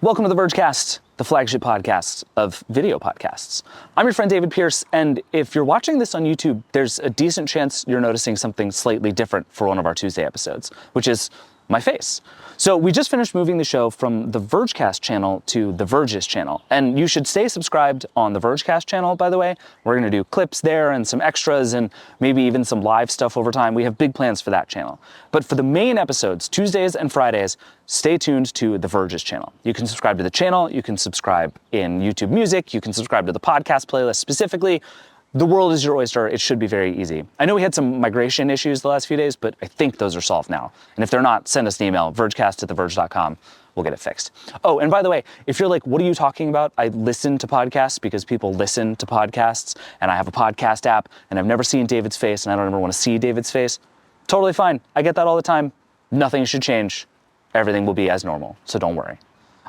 Welcome to the Vergecast, the flagship podcast of video podcasts. I'm your friend David Pierce, and if you're watching this on YouTube, there's a decent chance you're noticing something slightly different for one of our Tuesday episodes, which is my face. So we just finished moving the show from the Vergecast channel to the Verge's channel, and you should stay subscribed on the Vergecast channel, by the way. We're gonna do clips there and some extras and maybe even some live stuff over time. We have big plans for that channel. But for the main episodes, Tuesdays and Fridays, stay tuned to the Verge's channel. You can subscribe to the channel, you can subscribe in YouTube Music, you can subscribe to the podcast playlist specifically. The world is your oyster. It should be very easy. I know we had some migration issues the last few days, but I think those are solved now. And if they're not, send us an email, vergecast@theverge.com. We'll get it fixed. Oh, and by the way, if you're like, what are you talking about? I listen to podcasts because people listen to podcasts, and I have a podcast app, and I've never seen David's face, and I don't ever want to see David's face. Totally fine. I get that all the time. Nothing should change. Everything will be as normal, so don't worry.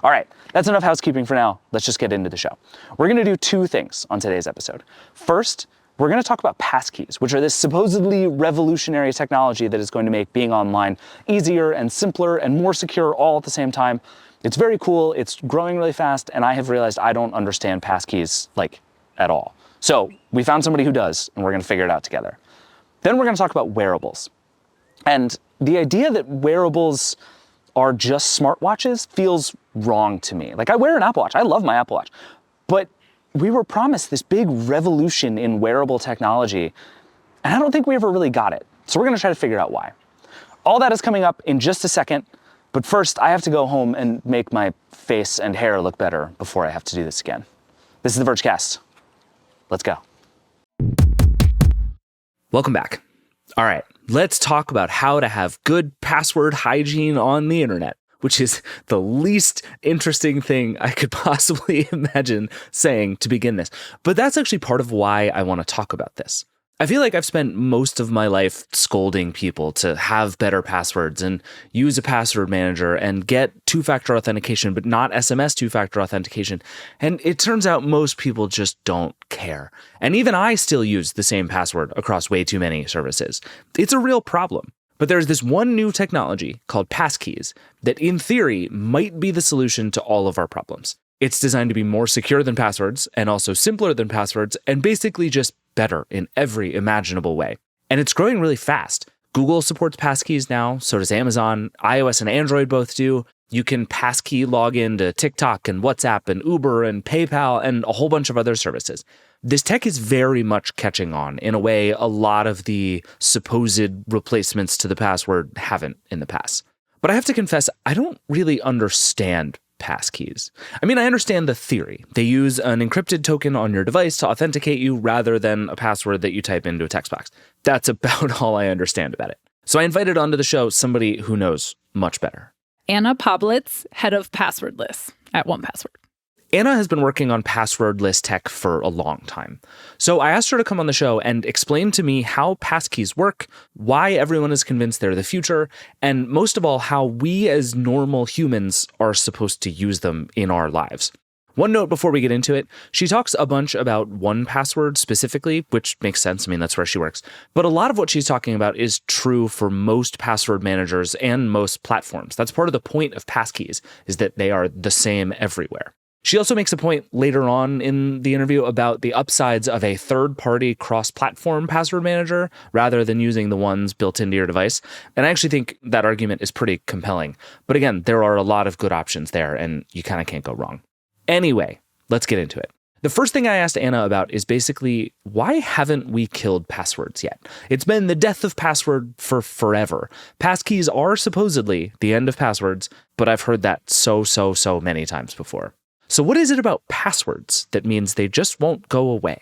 All right, that's enough housekeeping for now. Let's just get into the show. We're gonna do two things on today's episode. First, we're gonna talk about Passkeys, which are this supposedly revolutionary technology that is going to make being online easier and simpler and more secure all at the same time. It's very cool, it's growing really fast, and I have realized I don't understand Passkeys, like, at all. So we found somebody who does, and we're gonna figure it out together. Then we're gonna talk about wearables. And the idea that wearables are just smartwatches feels wrong to me. Like, I wear an Apple Watch. I love my Apple Watch. But we were promised this big revolution in wearable technology, and I don't think we ever really got it. So we're gonna try to figure out why. All that is coming up in just a second, but first I have to go home and make my face and hair look better before I have to do this again. This is the Vergecast. Let's go. Welcome back. All right, let's talk about how to have good password hygiene on the internet, which is the least interesting thing I could possibly imagine saying to begin this. But that's actually part of why I want to talk about this. I feel like I've spent most of my life scolding people to have better passwords and use a password manager and get two-factor authentication, but not SMS two-factor authentication. And it turns out most people just don't care. And even I still use the same password across way too many services. It's a real problem. But there's this one new technology called Passkeys that in theory might be the solution to all of our problems. It's designed to be more secure than passwords and also simpler than passwords and basically just better in every imaginable way. And it's growing really fast. Google supports Passkeys now, so does Amazon. iOS and Android both do. You can passkey log into TikTok and WhatsApp and Uber and PayPal and a whole bunch of other services. This tech is very much catching on in a way a lot of the supposed replacements to the password haven't in the past. But I have to confess, I don't really understand Passkeys. I mean, I understand the theory. They use an encrypted token on your device to authenticate you rather than a password that you type into a text box. That's about all I understand about it. So I invited onto the show somebody who knows much better. Anna Pobletts, head of passwordless at 1Password. Anna has been working on passwordless tech for a long time. So I asked her to come on the show and explain to me how passkeys work, why everyone is convinced they're the future, and most of all, how we as normal humans are supposed to use them in our lives. One note before we get into it, she talks a bunch about 1Password specifically, which makes sense. I mean, that's where she works. But a lot of what she's talking about is true for most password managers and most platforms. That's part of the point of passkeys, is that they are the same everywhere. She also makes a point later on in the interview about the upsides of a third-party cross-platform password manager rather than using the ones built into your device. And I actually think that argument is pretty compelling. But again, there are a lot of good options there, and you kind of can't go wrong. Anyway, let's get into it. The first thing I asked Anna about is basically, why haven't we killed passwords yet? It's been the death of password for forever. Passkeys are supposedly the end of passwords, but I've heard that so many times before. So what is it about passwords that means they just won't go away?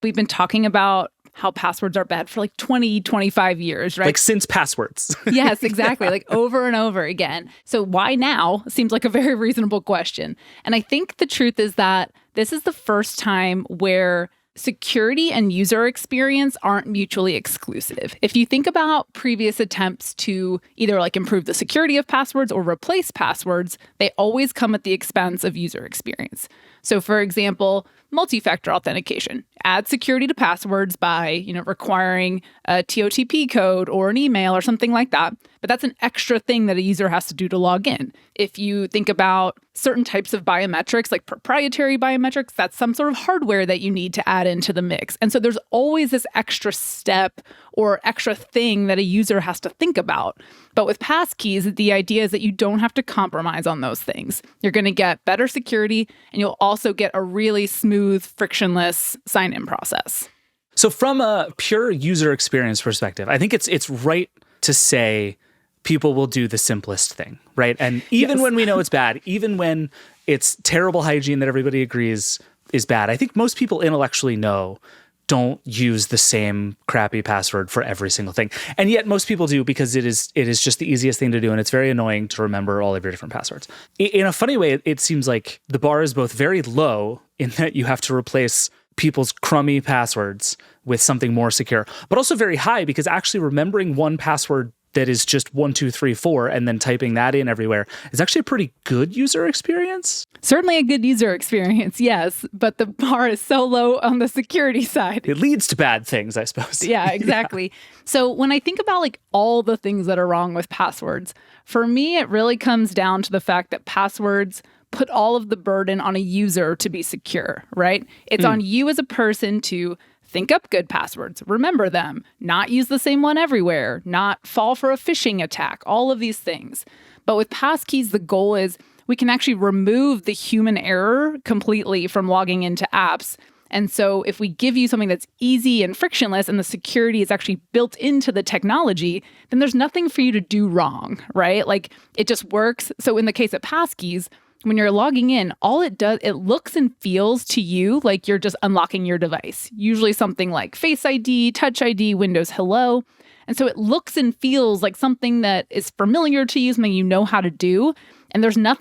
We've been talking about how passwords are bad for like 20, 25 years, right? Like since passwords. Yes, exactly. Like over and over again. So why now seems like a very reasonable question. And I think the truth is that this is the first time where security and user experience aren't mutually exclusive. If you think about previous attempts to either like improve the security of passwords or replace passwords, they always come at the expense of user experience. So for example, multi-factor authentication adds security to passwords by, requiring a TOTP code or an email or something like that. but that's an extra thing that a user has to do to log in. If you think about certain types of biometrics, like proprietary biometrics, that's some sort of hardware that you need to add into the mix. And so there's always this extra step or extra thing that a user has to think about. But with Passkeys, the idea is that you don't have to compromise on those things. You're going to get better security, and you'll also get a really smooth, frictionless sign-in process. So from a pure user experience perspective, I think it's right to say people will do the simplest thing, right? And even when we know it's bad, even when it's terrible hygiene that everybody agrees is bad, I think most people intellectually know don't use the same crappy password for every single thing. And yet most people do because it is just the easiest thing to do, and it's very annoying to remember all of your different passwords. In a funny way, it seems like the bar is both very low in that you have to replace people's crummy passwords with something more secure, but also very high because actually remembering one password that is just 1, 2, 3, 4 and then typing that in everywhere is actually a pretty good user experience. Certainly a good user experience, yes, but the bar is so low on the security side. It leads to bad things, I suppose. Yeah, exactly. Yeah. So when I think about like all the things that are wrong with passwords, for me, it really comes down to the fact that passwords put all of the burden on a user to be secure, right? It's on you as a person to think up good passwords, remember them, not use the same one everywhere, not fall for a phishing attack, all of these things. But with Passkeys, the goal is we can actually remove the human error completely from logging into apps. And so if we give you something that's easy and frictionless and the security is actually built into the technology, then there's nothing for you to do wrong, right? Like it just works. So in the case of Passkeys, when you're logging in, all it does, it looks and feels to you like you're just unlocking your device. Usually something like Face ID, Touch ID, Windows Hello. And so it looks and feels like something that is familiar to you, something you know how to do. And there's no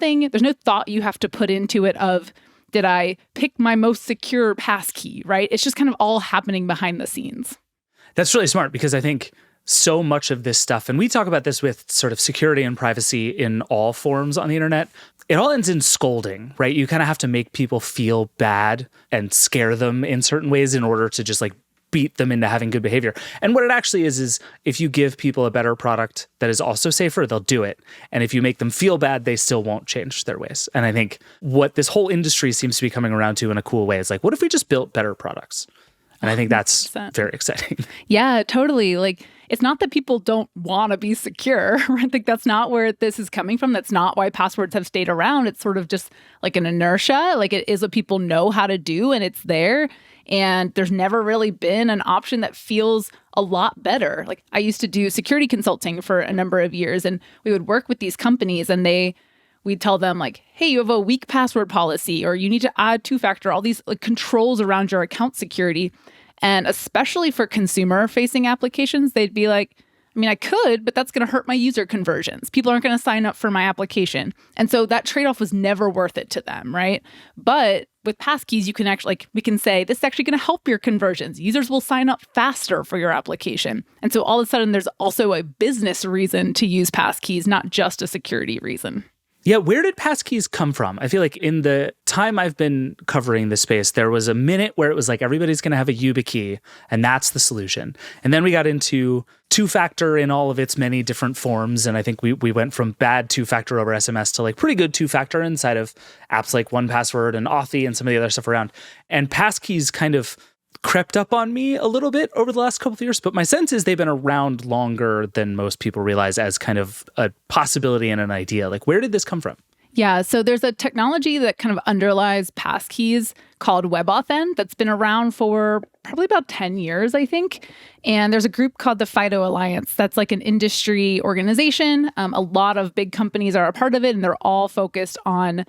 thought you have to put into it of, did I pick my most secure passkey, right? It's just kind of all happening behind the scenes. That's really smart because I think so much of this stuff, and we talk about this with sort of security and privacy in all forms on the internet, it all ends in scolding, right? You kind of have to make people feel bad and scare them in certain ways in order to just like beat them into having good behavior. And what it actually is if you give people a better product that is also safer, they'll do it. And if you make them feel bad, they still won't change their ways. And I think what this whole industry seems to be coming around to in a cool way is like, what if we just built better products? And I think that's 100%. Very exciting. Yeah, totally. Like, it's not that people don't want to be secure. I think that's not where this is coming from. That's not why passwords have stayed around. It's sort of just like an inertia. Like it is what people know how to do and it's there. And there's never really been an option that feels a lot better. Like I used to do security consulting for a number of years and we would work with these companies and we'd tell them like, hey, you have a weak password policy or you need to add two-factor, all these like controls around your account security. And especially for consumer-facing applications, they'd be like, I mean, I could, but that's going to hurt my user conversions. People aren't going to sign up for my application. And so that trade-off was never worth it to them, right? But with Passkeys, you can actually, like, we can say, this is actually going to help your conversions. Users will sign up faster for your application. And so all of a sudden, there's also a business reason to use Passkeys, not just a security reason. Yeah, where did Passkeys come from? I feel like in the time I've been covering this space, there was a minute where it was like everybody's going to have a YubiKey, and that's the solution. And then we got into two-factor in all of its many different forms, and I think we went from bad two-factor over SMS to like pretty good two-factor inside of apps like 1Password and Authy and some of the other stuff around. And Passkeys kind of crept up on me a little bit over the last couple of years, but my sense is they've been around longer than most people realize as kind of a possibility and an idea. Like, where did this come from? Yeah, so there's a technology that kind of underlies Passkeys called WebAuthn that's been around for probably about 10 years, I think. And there's a group called the FIDO Alliance that's like an industry organization. A lot of big companies are a part of it, and they're all focused on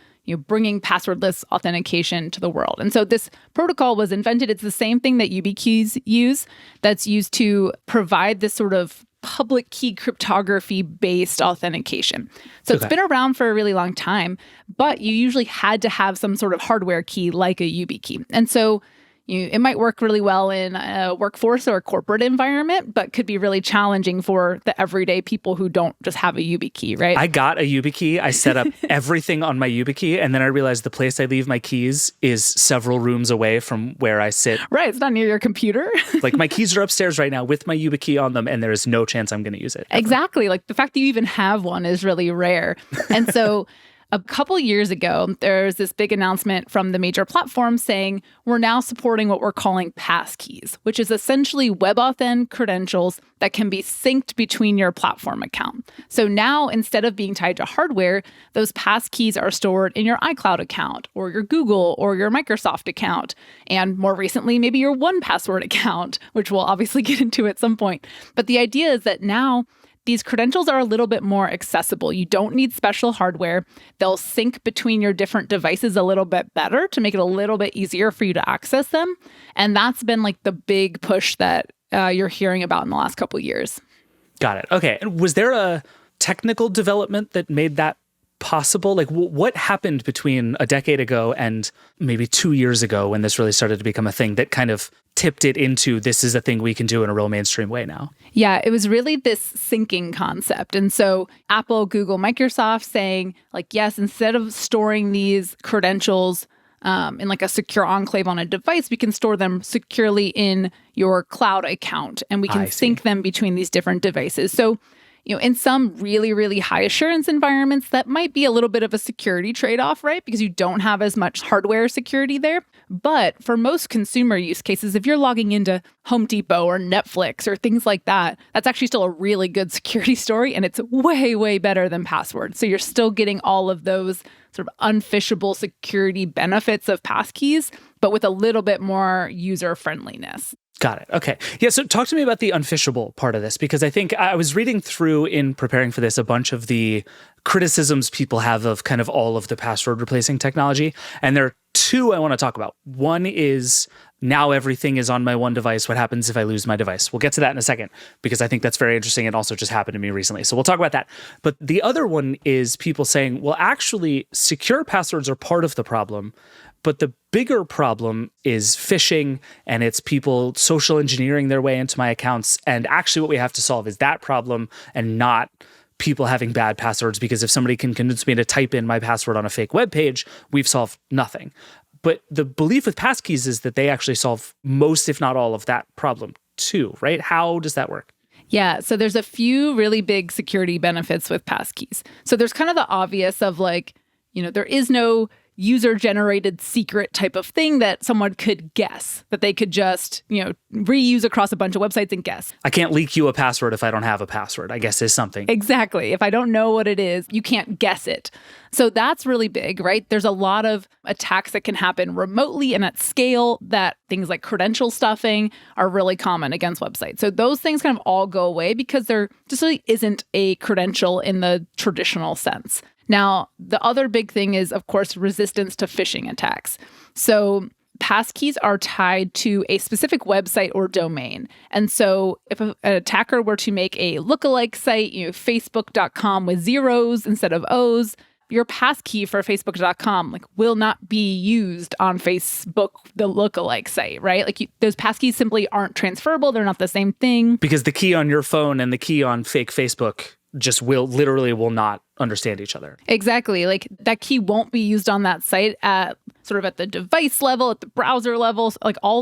bringing passwordless authentication to the world. And so this protocol was invented. It's the same thing that YubiKeys use that's used to provide this sort of public key cryptography-based authentication. So It's been around for a really long time, but you usually had to have some sort of hardware key like a YubiKey. And so It might work really well in a workforce or a corporate environment, but could be really challenging for the everyday people who don't just have a YubiKey, right? I got a YubiKey. I set up everything on my YubiKey, and then I realized the place I leave my keys is several rooms away from where I sit. Right, it's not near your computer. Like my keys are upstairs right now with my YubiKey on them, and there is no chance I'm going to use it. Exactly. Like the fact that you even have one is really rare. And so a couple years ago, there's this big announcement from the major platforms saying we're now supporting what we're calling Passkeys, which is essentially WebAuthn credentials that can be synced between your platform account. So now, instead of being tied to hardware, those Passkeys are stored in your iCloud account or your Google or your Microsoft account. And more recently, maybe your 1Password account, which we'll obviously get into at some point. But the idea is that now these credentials are a little bit more accessible. You don't need special hardware. They'll sync between your different devices a little bit better to make it a little bit easier for you to access them. And that's been like the big push that you're hearing about in the last couple of years. Got it. Okay. And was there a technical development that made that possible? Like what happened between a decade ago and maybe 2 years ago when this really started to become a thing that kind of tipped it into this is a thing we can do in a real mainstream way now? Yeah, it was really this syncing concept. And so Apple, Google, Microsoft saying like, yes, instead of storing these credentials in like a secure enclave on a device, we can store them securely in your cloud account and we can sync them between these different devices. So in some really, really high assurance environments, that might be a little bit of a security trade-off, right? Because you don't have as much hardware security there. But for most consumer use cases, if you're logging into Home Depot or Netflix or things like that, that's actually still a really good security story. And it's way, way better than passwords. So you're still getting all of those sort of unphishable security benefits of passkeys, but with a little bit more user friendliness. Got it. Okay. Yeah. So talk to me about the unphishable part of this, because I think I was reading through in preparing for this a bunch of the criticisms people have of kind of all of the password replacing technology. And there are two I want to talk about. One is now everything is on my one device. What happens if I lose my device? We'll get to that in a second, because I think that's very interesting. It also just happened to me recently. So we'll talk about that. But the other one is people saying, well, actually, secure passwords are part of the problem. But the bigger problem is phishing, and it's people social engineering their way into my accounts. And actually what we have to solve is that problem and not people having bad passwords, because if somebody can convince me to type in my password on a fake web page, we've solved nothing. But the belief with Passkeys is that they actually solve most, if not all, of that problem too, right? How does that work? Yeah, so there's a few really big security benefits with Passkeys. So there's kind of the obvious of like, there is no user-generated secret type of thing that someone could guess, that they could just, reuse across a bunch of websites and guess. I can't leak you a password if I don't have a password, I guess is something. Exactly. If I don't know what it is, you can't guess it. So that's really big, right? There's a lot of attacks that can happen remotely and at scale that things like credential stuffing are really common against websites. So those things kind of all go away because there just really isn't a credential in the traditional sense. Now, the other big thing is, of course, resistance to phishing attacks. So passkeys are tied to a specific website or domain. And so if an attacker were to make a lookalike site, facebook.com with zeros instead of O's, your passkey for facebook.com will not be used on Facebook, the lookalike site, right? Those passkeys simply aren't transferable. They're not the same thing. Because the key on your phone and the key on fake Facebook just will not understand each other. Exactly. That key won't be used on that site at the device level, at the browser level.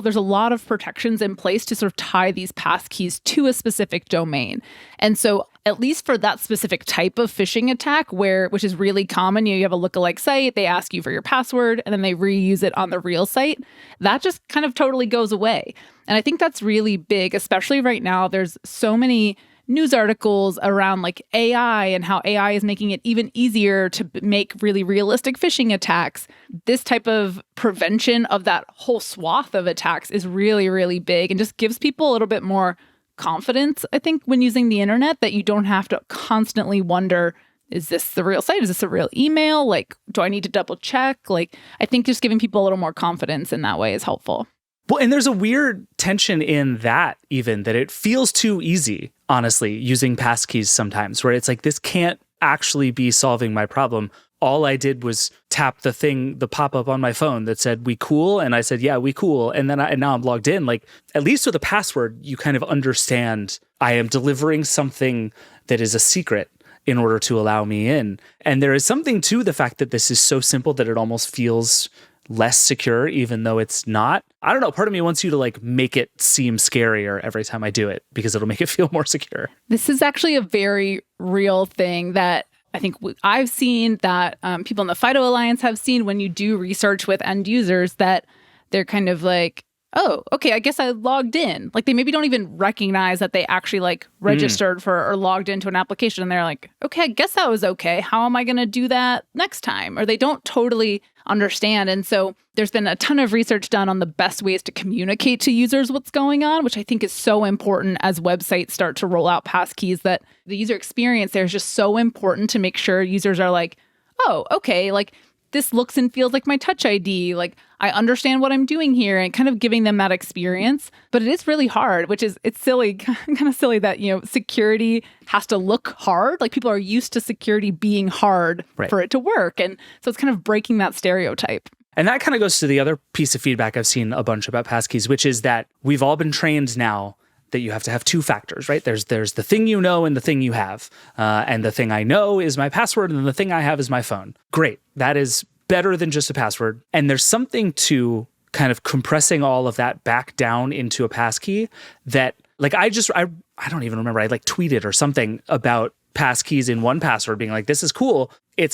There's a lot of protections in place to sort of tie these passkeys to a specific domain. And so at least for that specific type of phishing attack, which is really common, you have a lookalike site, they ask you for your password, and then they reuse it on the real site, that just kind of totally goes away. And I think that's really big, especially right now. There's so many news articles around AI and how AI is making it even easier to make really realistic phishing attacks. This type of prevention of that whole swath of attacks is really, really big and just gives people a little bit more confidence, I think, when using the internet, that you don't have to constantly wonder, is this the real site? Is this a real email? Do I need to double check? I think just giving people a little more confidence in that way is helpful. Well, and there's a weird tension in that, even, that it feels too easy, honestly, using passkeys sometimes, where it's this can't actually be solving my problem. all I did was tap the pop-up on my phone that said, "We cool?" And I said, "Yeah, we cool." And then now I'm logged in. Like, at least with a password, you kind of understand I am delivering something that is a secret in order to allow me in. And there is something to the fact that this is so simple that it almost feels less secure, even though it's not. I don't know. Part of me wants you to like make it seem scarier every time I do it because it'll make it feel more secure. This is actually a very real thing that I think I've seen, that people in the FIDO Alliance have seen when you do research with end users, that they're kind of like, oh, okay, I guess I logged in. Like, they maybe don't even recognize that they actually like registered for or logged into an application. And they're like, okay, I guess that was okay. How am I going to do that next time? Or they don't totally understand. And so there's been a ton of research done on the best ways to communicate to users what's going on, which I think is so important as websites start to roll out passkeys, that the user experience there is just so important to make sure users are like, oh, okay, like this looks and feels like my Touch ID. Like, I understand what I'm doing here, and kind of giving them that experience. But it is really hard, it's silly, kind of silly that, security has to look hard. Like, people are used to security being hard for it to work. And so it's kind of breaking that stereotype. And that kind of goes to the other piece of feedback I've seen a bunch about passkeys, which is that we've all been trained now that you have to have two factors, right? There's the thing you know and the thing you have. And the thing I know is my password, and the thing I have is my phone. Great. That is better than just a password. And there's something to kind of compressing all of that back down into a passkey that, like, I don't even remember. I like tweeted or something about passkeys in 1Password being like, this is cool.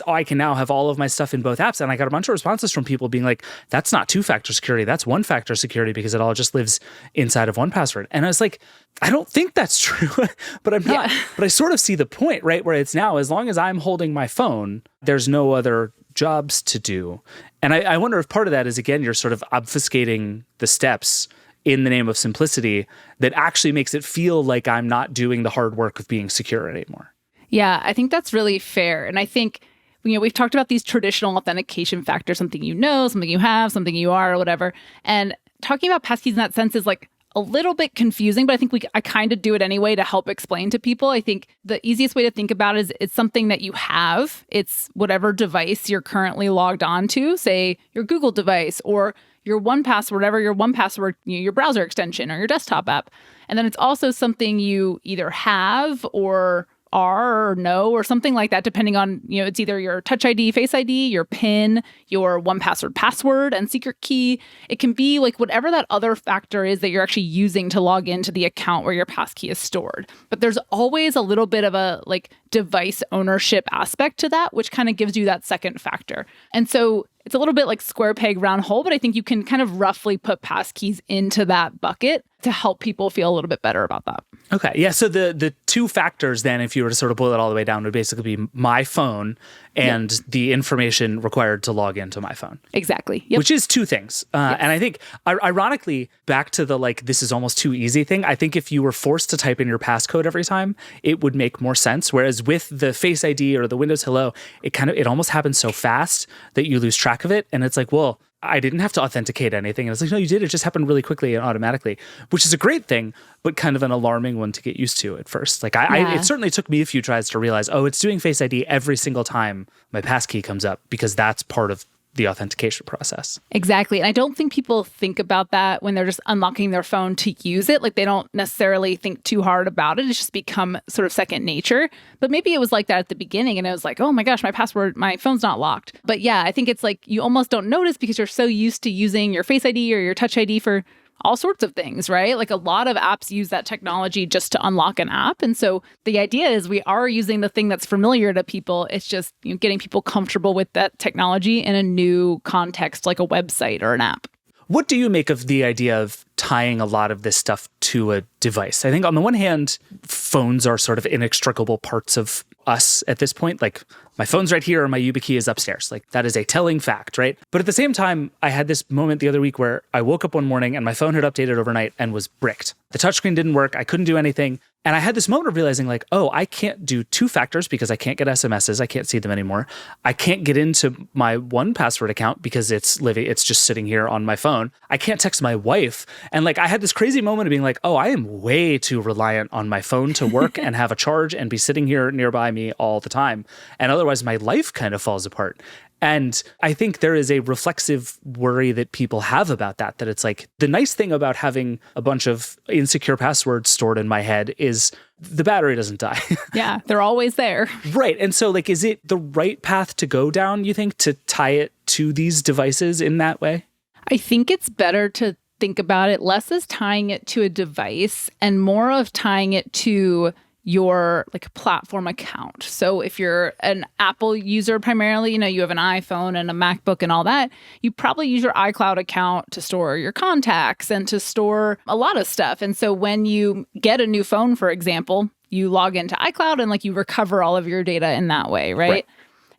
I can now have all of my stuff in both apps. And I got a bunch of responses from people being like, that's not 2-factor security. That's 1-factor security because it all just lives inside of 1Password. And I was like, I don't think that's true, but I'm not. Yeah. But I sort of see the point, right? Where it's now, as long as I'm holding my phone, there's no other jobs to do. And I wonder if part of that is, again, you're sort of obfuscating the steps in the name of simplicity that actually makes it feel like I'm not doing the hard work of being secure anymore. Yeah, I think that's really fair. And I think, we've talked about these traditional authentication factors, something you know, something you have, something you are, or whatever. And talking about passkeys in that sense is like a little bit confusing, but I think I kind of do it anyway to help explain to people. I think the easiest way to think about it is it's something that you have. It's whatever device you're currently logged on to, say your Google device or your 1Password, whatever your 1Password, your browser extension or your desktop app. And then it's also something you either have or are or know or something like that, depending on, it's either your Touch ID, Face ID, your PIN, your 1Password password and secret key. It can be like whatever that other factor is that you're actually using to log into the account where your passkey is stored. But there's always a little bit of a like device ownership aspect to that, which kind of gives you that second factor. And so it's a little bit like square peg, round hole, but I think you can kind of roughly put passkeys into that bucket to help people feel a little bit better about that. Okay. Yeah. So the two factors then, if you were to sort of boil it all the way down, would basically be my phone and the information required to log into my phone. Exactly. Yep. Which is two things. Yes. And I think, ironically, back to the like, this is almost too easy thing, I think if you were forced to type in your passcode every time, it would make more sense. Whereas with the Face ID or the Windows Hello, it almost happens so fast that you lose track of it. And it's like, well, I didn't have to authenticate anything. And it's like, no, you did. It just happened really quickly and automatically, which is a great thing, but kind of an alarming one to get used to at first. Like it certainly took me a few tries to realize, oh, it's doing Face ID every single time my passkey comes up because that's part of the authentication process. Exactly. And I don't think people think about that when they're just unlocking their phone to use it. Like they don't necessarily think too hard about it. It's just become sort of second nature. But maybe it was like that at the beginning and it was like, oh my gosh, my phone's not locked. But yeah, I think it's like you almost don't notice because you're so used to using your Face ID or your Touch ID for all sorts of things, right? Like a lot of apps use that technology just to unlock an app. And so the idea is we are using the thing that's familiar to people. It's just getting people comfortable with that technology in a new context, like a website or an app. What do you make of the idea of tying a lot of this stuff to a device? I think on the one hand, phones are sort of inextricable parts of us at this point. Like my phone's right here and my YubiKey is upstairs. Like that is a telling fact, right? But at the same time, I had this moment the other week where I woke up one morning and my phone had updated overnight and was bricked. The touchscreen didn't work. I couldn't do anything. And I had this moment of realizing like, oh, I can't do two factors because I can't get SMSs. I can't see them anymore. I can't get into my 1Password account because it's just sitting here on my phone. I can't text my wife. And like, I had this crazy moment of being like, oh, I am way too reliant on my phone to work and have a charge and be sitting here nearby me all the time. And otherwise my life kind of falls apart. And I think there is a reflexive worry that people have about that it's like the nice thing about having a bunch of insecure passwords stored in my head is the battery doesn't die. Yeah, they're always there. Right. And so like, is it the right path to go down, you think, to tie it to these devices in that way? I think it's better to think about it less as tying it to a device and more of tying it to your like platform account. So if you're an Apple user primarily, you have an iPhone and a MacBook and all that, you probably use your iCloud account to store your contacts and to store a lot of stuff. And so when you get a new phone, for example, you log into iCloud and like you recover all of your data in that way, right?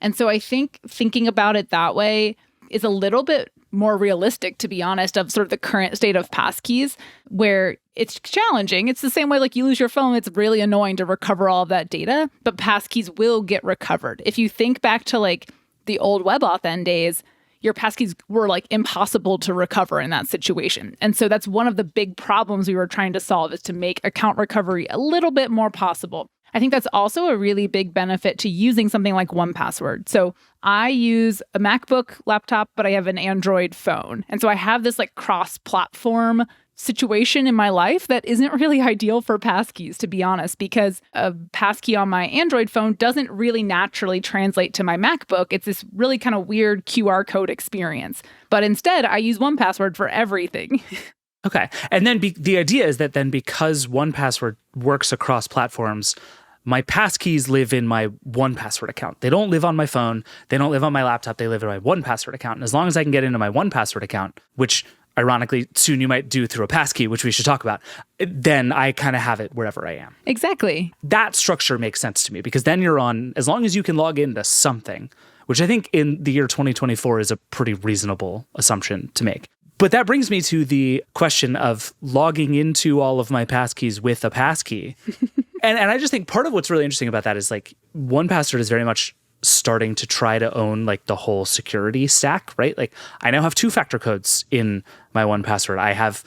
And so I think thinking about it that way is a little bit more realistic, to be honest, of sort of the current state of Passkeys, where it's challenging. It's the same way like you lose your phone, it's really annoying to recover all of that data, but Passkeys will get recovered. If you think back to like the old WebAuthn days, your Passkeys were like impossible to recover in that situation. And so that's one of the big problems we were trying to solve, is to make account recovery a little bit more possible. I think that's also a really big benefit to using something like 1Password. So I use a MacBook laptop, but I have an Android phone. And so I have this like cross-platform situation in my life that isn't really ideal for Passkeys, to be honest, because a passkey on my Android phone doesn't really naturally translate to my MacBook. It's this really kind of weird QR code experience. But instead, I use 1Password for everything. Okay. And then the idea is that then because 1Password works across platforms, my passkeys live in my 1Password account. They don't live on my phone. They don't live on my laptop. They live in my 1Password account. And as long as I can get into my 1Password account, which ironically soon you might do through a passkey, which we should talk about, then I kind of have it wherever I am. Exactly. That structure makes sense to me because then you're on, as long as you can log into something, which I think in the year 2024 is a pretty reasonable assumption to make. But that brings me to the question of logging into all of my passkeys with a passkey. And I just think part of what's really interesting about that is like 1Password is very much starting to try to own like the whole security stack, right? Like I now have 2-factor codes in my 1Password. I have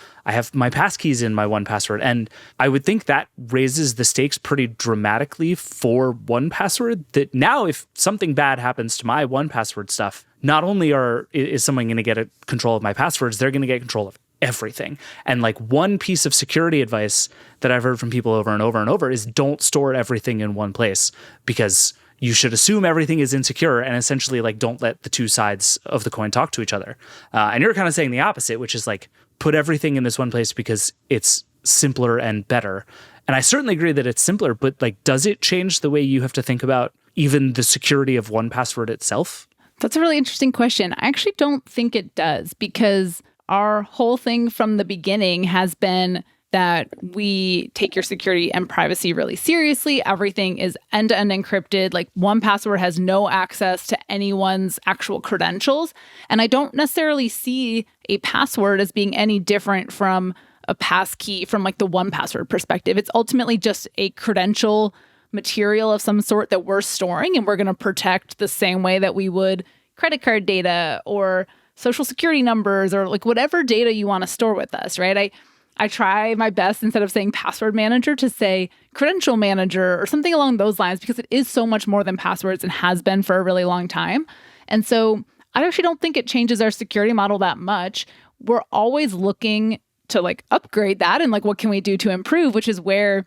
my passkeys in my 1Password. And I would think that raises the stakes pretty dramatically for 1Password, that now if something bad happens to my 1Password stuff, not only is someone going to get a control of my passwords, they're going to get control of everything. And like one piece of security advice that I've heard from people over and over and over is don't store everything in one place, because you should assume everything is insecure and essentially like don't let the two sides of the coin talk to each other. And you're kind of saying the opposite, which is like put everything in this one place because it's simpler and better. And I certainly agree that it's simpler, but like, does it change the way you have to think about even the security of 1Password itself? That's a really interesting question. I actually don't think it does, because our whole thing from the beginning has been that we take your security and privacy really seriously. Everything is end-to-end encrypted. Like 1Password has no access to anyone's actual credentials. And I don't necessarily see a password as being any different from a passkey from like the 1Password perspective. It's ultimately just a credential material of some sort that we're storing, and we're going to protect the same way that we would credit card data or social security numbers or like whatever data you want to store with us, right? I try my best, instead of saying password manager, to say credential manager or something along those lines, because it is so much more than passwords and has been for a really long time. And so I actually don't think it changes our security model that much. We're always looking to like upgrade that and like what can we do to improve, which is where,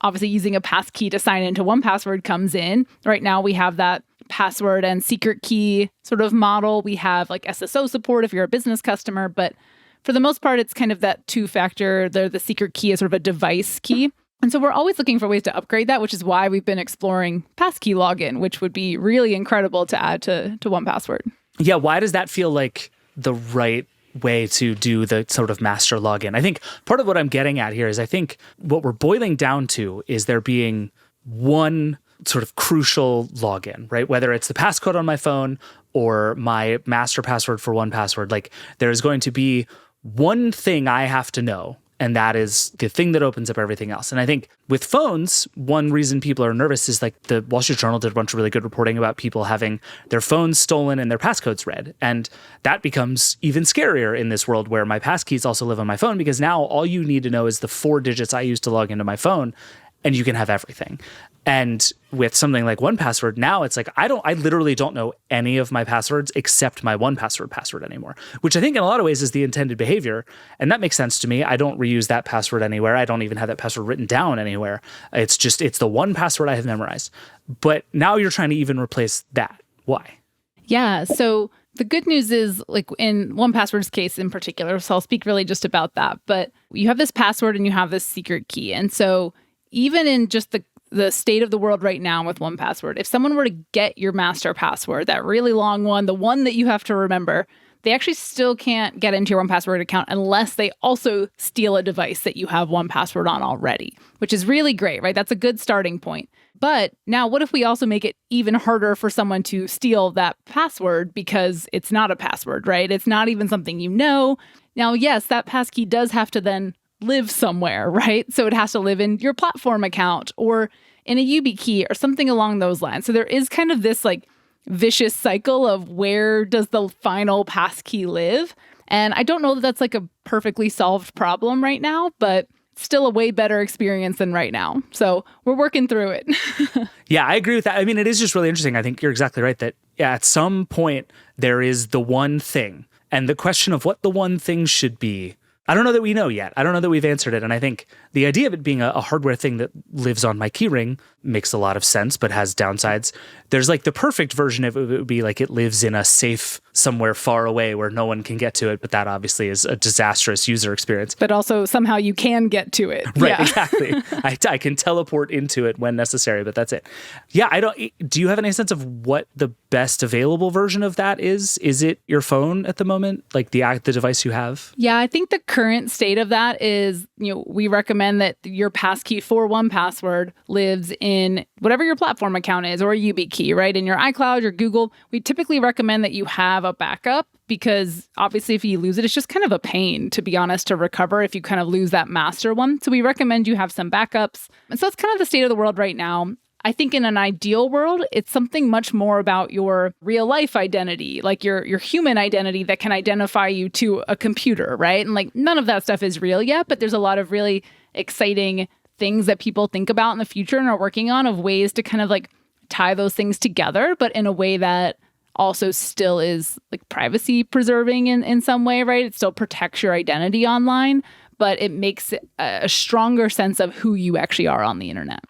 obviously using a passkey to sign into 1Password comes in. Right now we have that password and secret key sort of model. We have like SSO support if you're a business customer, but for the most part, it's kind of that 2-factor. The secret key is sort of a device key. And so we're always looking for ways to upgrade that, which is why we've been exploring passkey login, which would be really incredible to add to 1Password. Yeah, why does that feel like the right way to do the sort of master login? I think part of what I'm getting at here is I think what we're boiling down to is there being one sort of crucial login, right? Whether it's the passcode on my phone or my master password for 1Password, like there is going to be one thing I have to know And that is the thing that opens up everything else. And I think with phones, one reason people are nervous is like the Wall Street Journal did a bunch of really good reporting about people having their phones stolen and their passcodes read. And that becomes even scarier in this world where my passkeys also live on my phone, because now all you need to know is the 4 digits I use to log into my phone, and you can have everything. And with something like 1Password, now it's like I literally don't know any of my passwords except my 1Password password anymore, which I think in a lot of ways is the intended behavior. And that makes sense to me. I don't reuse that password anywhere. I don't even have that password written down anywhere. It's the 1Password I have memorized. But now you're trying to even replace that. Why? Yeah. So the good news is, like in 1Password's case in particular, so I'll speak really just about that. But you have this password and you have this secret key. And so even in just the state of the world right now with 1Password, if someone were to get your master password, that really long one, the one that you have to remember, they actually still can't get into your 1Password account unless they also steal a device that you have 1Password on already, which is really great, right? That's a good starting point. But now what if we also make it even harder for someone to steal that password because it's not a password, right? It's not even something you know. Now, yes, that passkey does have to then live somewhere, right? So it has to live in your platform account or in a YubiKey or something along those lines. So there is kind of this like vicious cycle of where does the final passkey live? And I don't know that that's like a perfectly solved problem right now, but still a way better experience than right now. So we're working through it. Yeah, I agree with that. I mean, it is just really interesting. I think you're exactly right that at some point there is the one thing, and the question of what the one thing should be, I don't know that we know yet. I don't know that we've answered it. And I think the idea of it being a hardware thing that lives on my keyring makes a lot of sense, but has downsides. There's like the perfect version of it would be like it lives in a safe somewhere far away where no one can get to it. But that obviously is a disastrous user experience. But also somehow you can get to it. Right, yeah. Exactly. I can teleport into it when necessary, but that's it. Yeah, do you have any sense of what the best available version of that is? Is it your phone at the moment? Like the device you have? Yeah, I think the current state of that is, we recommend that your passkey for 1Password lives in whatever your platform account is, or a YubiKey, right? In your iCloud, your Google. We typically recommend that you have a backup because obviously if you lose it, it's just kind of a pain, to be honest, to recover if you kind of lose that master one. So we recommend you have some backups. And so that's kind of the state of the world right now. I think in an ideal world, it's something much more about your real life identity, like your human identity that can identify you to a computer, right? And like none of that stuff is real yet, but there's a lot of really exciting things that people think about in the future and are working on of ways to kind of like tie those things together, but in a way that also still is like privacy preserving in some way, right? It still protects your identity online, but it makes a stronger sense of who you actually are on the internet.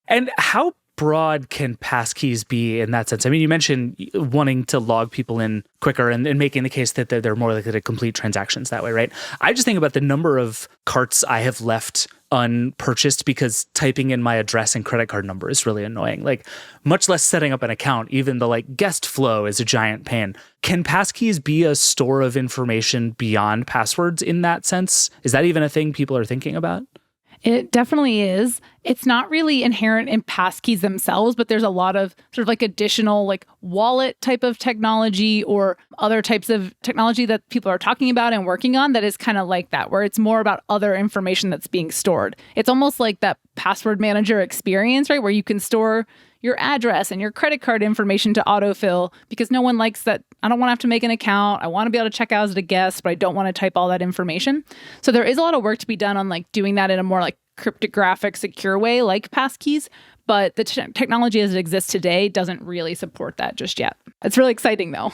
And how broad can passkeys be in that sense? I mean, you mentioned wanting to log people in quicker and making the case that they're more likely to complete transactions that way, right? I just think about the number of carts I have left unpurchased because typing in my address and credit card number is really annoying. Like, much less setting up an account. Even the like guest flow is a giant pain. Can passkeys be a store of information beyond passwords in that sense? Is that even a thing people are thinking about? It definitely is. It's not really inherent in passkeys themselves, but there's a lot of sort of like additional like wallet type of technology or other types of technology that people are talking about and working on that is kind of like that, where it's more about other information that's being stored. It's almost like that password manager experience, right? Where you can store your address and your credit card information to autofill because no one likes that. I don't want to have to make an account. I want to be able to check out as a guest, but I don't want to type all that information. So there is a lot of work to be done on like doing that in a more like cryptographic, secure way like passkeys. But the technology as it exists today doesn't really support that just yet. It's really exciting, though.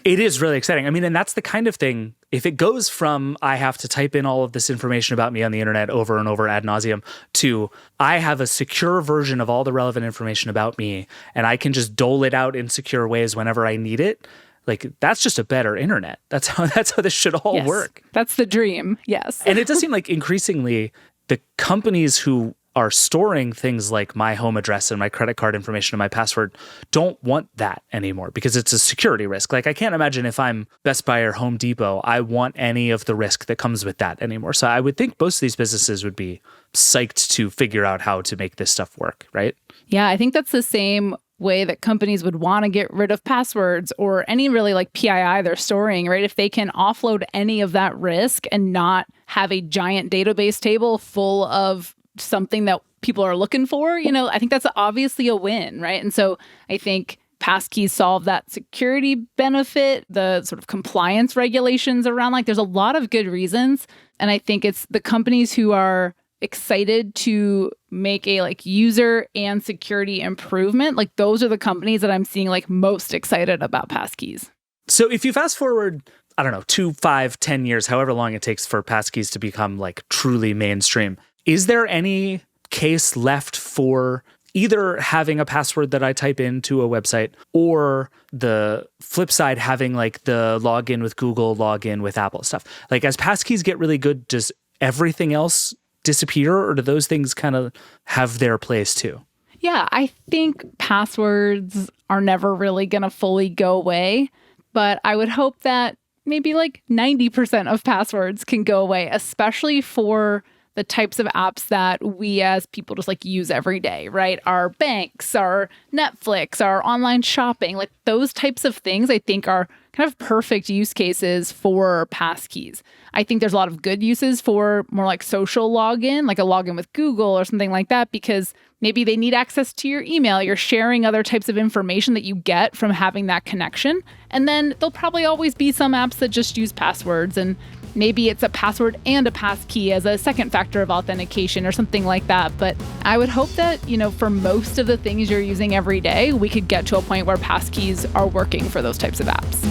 It is really exciting. I mean, and that's the kind of thing, if it goes from I have to type in all of this information about me on the internet over and over ad nauseum to I have a secure version of all the relevant information about me and I can just dole it out in secure ways whenever I need it, like that's just a better internet. That's how this should all work. That's the dream. Yes. And it does seem like increasingly the companies who are storing things like my home address and my credit card information and my password don't want that anymore because it's a security risk. Like I can't imagine if I'm Best Buy or Home Depot, I want any of the risk that comes with that anymore. So I would think most of these businesses would be psyched to figure out how to make this stuff work, right? Yeah, I think that's the same way that companies would want to get rid of passwords or any really like PII they're storing, right? If they can offload any of that risk and not have a giant database table full of something that people are looking for, I think that's obviously a win, right? And so I think Passkeys solve that security benefit, the sort of compliance regulations around, like there's a lot of good reasons. And I think it's the companies who are excited to make a like user and security improvement. Like those are the companies that I'm seeing like most excited about Passkeys. So if you fast forward, I don't know, 2, 5, 10 years, however long it takes for Passkeys to become like truly mainstream, is there any case left for either having a password that I type into a website or the flip side, having like the login with Google, login with Apple stuff? Like as Passkeys get really good, does everything else disappear, or do those things kind of have their place too? Yeah, I think passwords are never really going to fully go away, but I would hope that maybe like 90% of passwords can go away, especially for the types of apps that we as people just like use every day, right? Our banks, our Netflix, our online shopping, like those types of things I think are kind of perfect use cases for Passkeys. I think there's a lot of good uses for more like social login, like a login with Google or something like that, because maybe they need access to your email. You're sharing other types of information that you get from having that connection. And then there'll probably always be some apps that just use passwords, and maybe it's a password and a passkey as a second factor of authentication or something like that. But I would hope that, for most of the things you're using every day, we could get to a point where passkeys are working for those types of apps.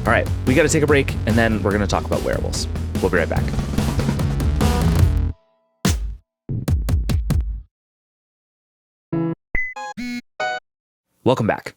All right, we got to take a break, and then we're going to talk about wearables. We'll be right back. Welcome back.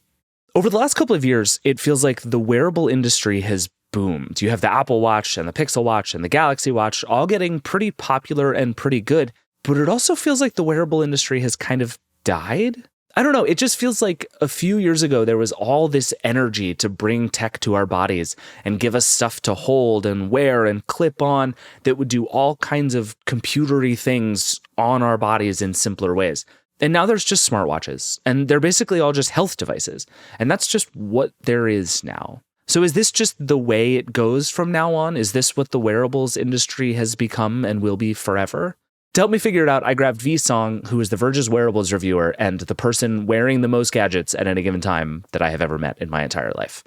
Over the last couple of years, it feels like the wearable industry has boomed. You have the Apple Watch and the Pixel Watch and the Galaxy Watch all getting pretty popular and pretty good, but it also feels like the wearable industry has kind of died. I don't know, it just feels like a few years ago there was all this energy to bring tech to our bodies and give us stuff to hold and wear and clip on that would do all kinds of computer-y things on our bodies in simpler ways. And now there's just smartwatches, and they're basically all just health devices. And that's just what there is now. So is this just the way it goes from now on? Is this what the wearables industry has become and will be forever? To help me figure it out, I grabbed V Song, who is the Verge's wearables reviewer and the person wearing the most gadgets at any given time that I have ever met in my entire life.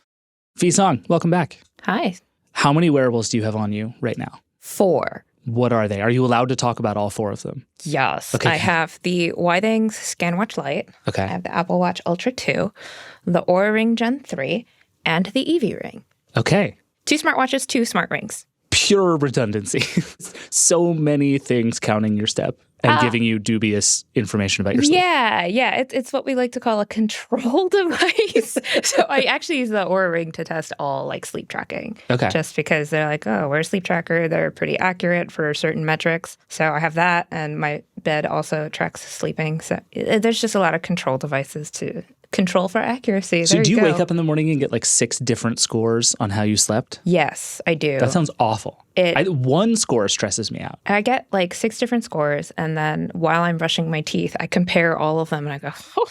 V Song, welcome back. Hi. How many wearables do you have on you right now? 4. What are they? Are you allowed to talk about all 4 of them? Yes. Okay. I have the Withings ScanWatch Lite. Okay. I have the Apple Watch Ultra 2, the Oura Ring Gen 3, and the Evie Ring. Okay. 2 smartwatches, 2 smart rings. Pure redundancy. So many things counting your step and giving you dubious information about your sleep. Yeah. It's what we like to call a control device. So I actually use the Oura Ring to test all like sleep tracking. Okay. Just because they're like, oh, we're a sleep tracker. They're pretty accurate for certain metrics. So I have that, and my bed also tracks sleeping. So there's just a lot of control devices to control for accuracy. So there do you go. wake up in the morning and get like 6 different scores on how you slept? Yes, I do. That sounds awful. One score stresses me out. I get like 6 different scores, and then while I'm brushing my teeth, I compare all of them, and I go, oh,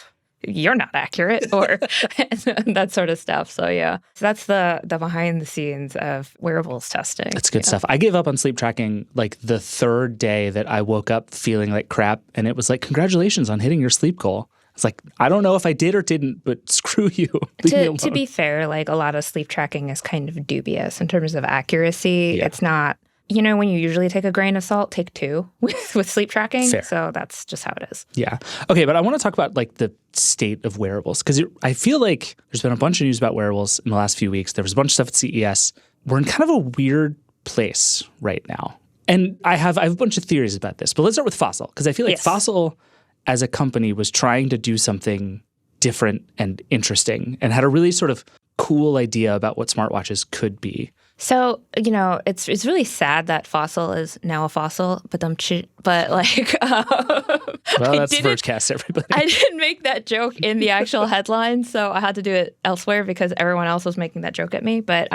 you're not accurate, or that sort of stuff. So yeah, so that's the behind the scenes of wearables testing. That's good stuff. I gave up on sleep tracking like the 3rd day that I woke up feeling like crap, and it was like, congratulations on hitting your sleep goal. It's like, I don't know if I did or didn't, but screw you. Leave me alone. To be fair, like a lot of sleep tracking is kind of dubious in terms of accuracy. Yeah. It's not, when you usually take a grain of salt, take 2 with sleep tracking. Fair. So that's just how it is. Yeah. Okay, but I want to talk about like the state of wearables, because I feel like there's been a bunch of news about wearables in the last few weeks. There was a bunch of stuff at CES. We're in kind of a weird place right now. And I have a bunch of theories about this, but let's start with Fossil, because I feel like Yes. Fossil as a company was trying to do something different and interesting and had a really sort of cool idea about what smartwatches could be. So, it's really sad that Fossil is now a fossil, but like... Well, that's Vergecast, everybody. I didn't make that joke in the actual headline, so I had to do it elsewhere because everyone else was making that joke at me. But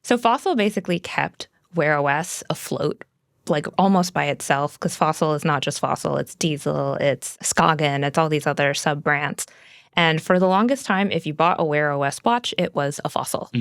so Fossil basically kept Wear OS afloat like almost by itself, because Fossil is not just Fossil, it's Diesel, it's Skagen, it's all these other sub-brands. And for the longest time, if you bought a Wear OS watch, it was a Fossil.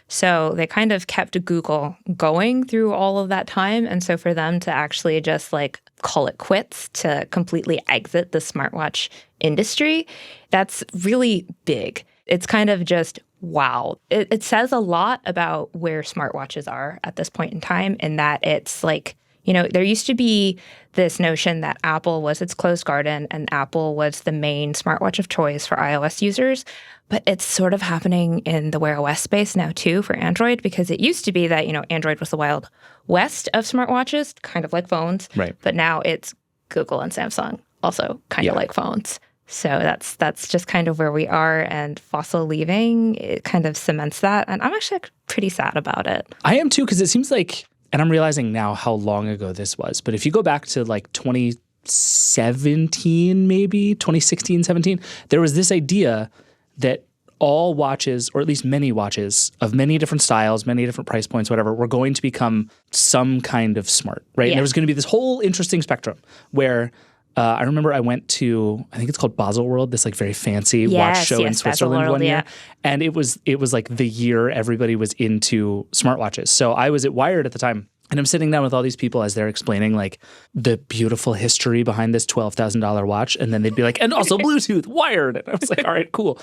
So they kind of kept Google going through all of that time. And so for them to actually just like call it quits, to completely exit the smartwatch industry, that's really big. It's kind of just, wow. It says a lot about where smartwatches are at this point in time, in that it's like, you know, there used to be this notion that Apple was its closed garden and Apple was the main smartwatch of choice for iOS users. But it's sort of happening in the Wear OS space now, too, for Android, because it used to be that, you know, Android was the wild west of smartwatches, kind of like phones. Right. But now it's Google and Samsung, also kind of like phones. So that's just kind of where we are. And Fossil leaving, it kind of cements that. And I'm actually pretty sad about it. I am too, because it seems like, and I'm realizing now how long ago this was, but if you go back to like 2017, maybe 2016, 17, there was this idea that all watches, or at least many watches of many different styles, many different price points, whatever, were going to become some kind of smart, right? Yeah. And there was going to be this whole interesting spectrum where I remember I went to, I think it's called Basel World, this like very fancy watch show in Switzerland one year. And it was like the year everybody was into smartwatches. So I was at Wired at the time, and I'm sitting down with all these people as they're explaining like the beautiful history behind this $12,000 watch. And then they'd be like, and also Bluetooth, wired. And I was like, all right, cool.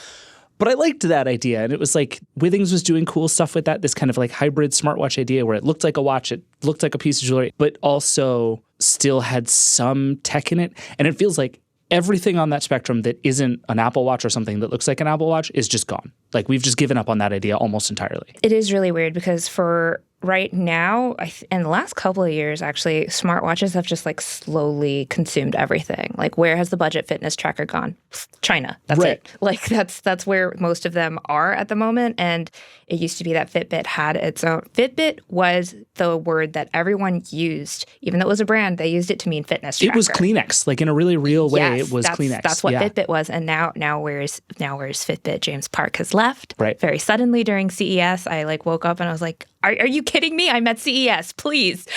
But I liked that idea. And it was like, Withings was doing cool stuff with that, this kind of like hybrid smartwatch idea where it looked like a watch, it looked like a piece of jewelry, but also still had some tech in it. And it feels like everything on that spectrum that isn't an Apple Watch or something that looks like an Apple Watch is just gone. Like we've just given up on that idea almost entirely. It is really weird because for right now, in the last couple of years, actually, smartwatches have just like slowly consumed everything. Like, where has the budget fitness tracker gone? China. That's it. Like that's where most of them are at the moment. And it used to be that Fitbit had its own. Fitbit was the word that everyone used, even though it was a brand. They used it to mean fitness tracker. It was Kleenex, like in a really real way. Yes, it was Kleenex. That's what Fitbit was. And now where's Fitbit? James Park has left. Right. Very suddenly during CES, I like woke up and I was like, Are you kidding me? I'm at CES, please.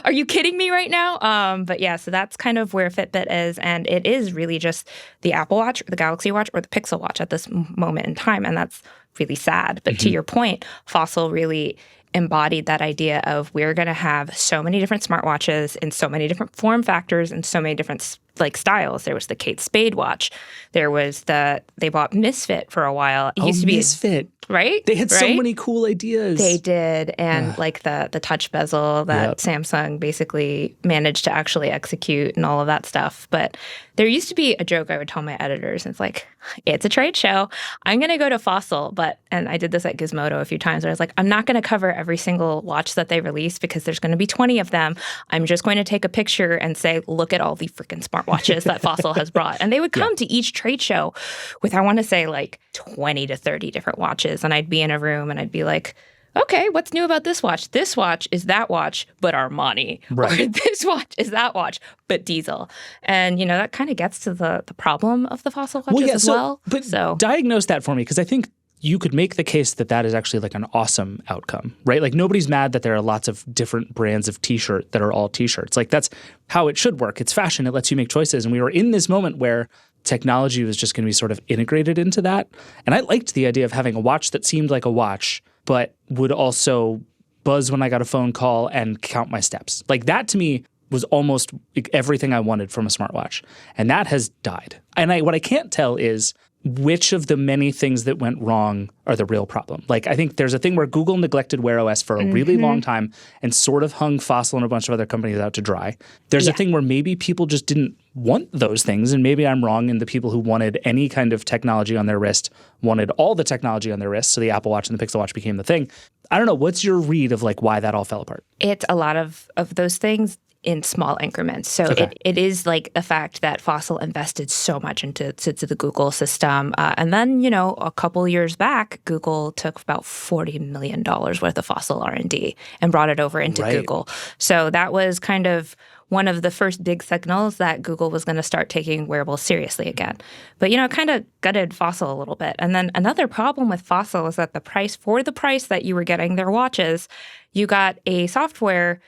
Are you kidding me right now? But yeah, so that's kind of where Fitbit is. And it is really just the Apple Watch, or the Galaxy Watch, or the Pixel Watch at this moment in time. And that's really sad. But to your point, Fossil really embodied that idea of we're going to have so many different smartwatches in so many different form factors and so many different like styles. There was the Kate Spade watch. There was they bought Misfit for a while. It used to be Misfit. Right? They had so many cool ideas. They did. And like the touch bezel that Samsung basically managed to actually execute and all of that stuff. But there used to be a joke I would tell my editors. It's like, it's a trade show. I'm going to go to Fossil. And I did this at Gizmodo a few times where I was like, I'm not going to cover every single watch that they release because there's going to be 20 of them. I'm just going to take a picture and say, look at all the freaking smartwatches that Fossil has brought. And they would come to each trade show with, I want to say, like 20 to 30 different watches. And I'd be in a room and I'd be like, okay, what's new about this watch? This watch is that watch, but Armani. Right. Or this watch is that watch, but Diesel. And, that kind of gets to the problem of the Fossil watches as well. But diagnose that for me, because I think you could make the case that is actually like an awesome outcome, right? Like nobody's mad that there are lots of different brands of T-shirt that are all T-shirts. Like that's how it should work. It's fashion. It lets you make choices. And we were in this moment where technology was just going to be sort of integrated into that. And I liked the idea of having a watch that seemed like a watch, but would also buzz when I got a phone call and count my steps. Like that to me was almost everything I wanted from a smartwatch. And that has died. And what I can't tell is which of the many things that went wrong are the real problem. Like, I think there's a thing where Google neglected Wear OS for a really long time and sort of hung Fossil and a bunch of other companies out to dry. There's a thing where maybe people just didn't want those things, and maybe I'm wrong, and the people who wanted any kind of technology on their wrist wanted all the technology on their wrist, so the Apple Watch and the Pixel Watch became the thing. I don't know. What's your read of like why that all fell apart? It's a lot of those things in small increments. So it is like a fact that Fossil invested so much into the Google system. And then, a couple years back, Google took about $40 million worth of Fossil R&D and brought it over into Google. So that was kind of one of the first big signals that Google was going to start taking wearables seriously again. But, it kind of gutted Fossil a little bit. And then another problem with Fossil is that the price that you were getting their watches, you got a software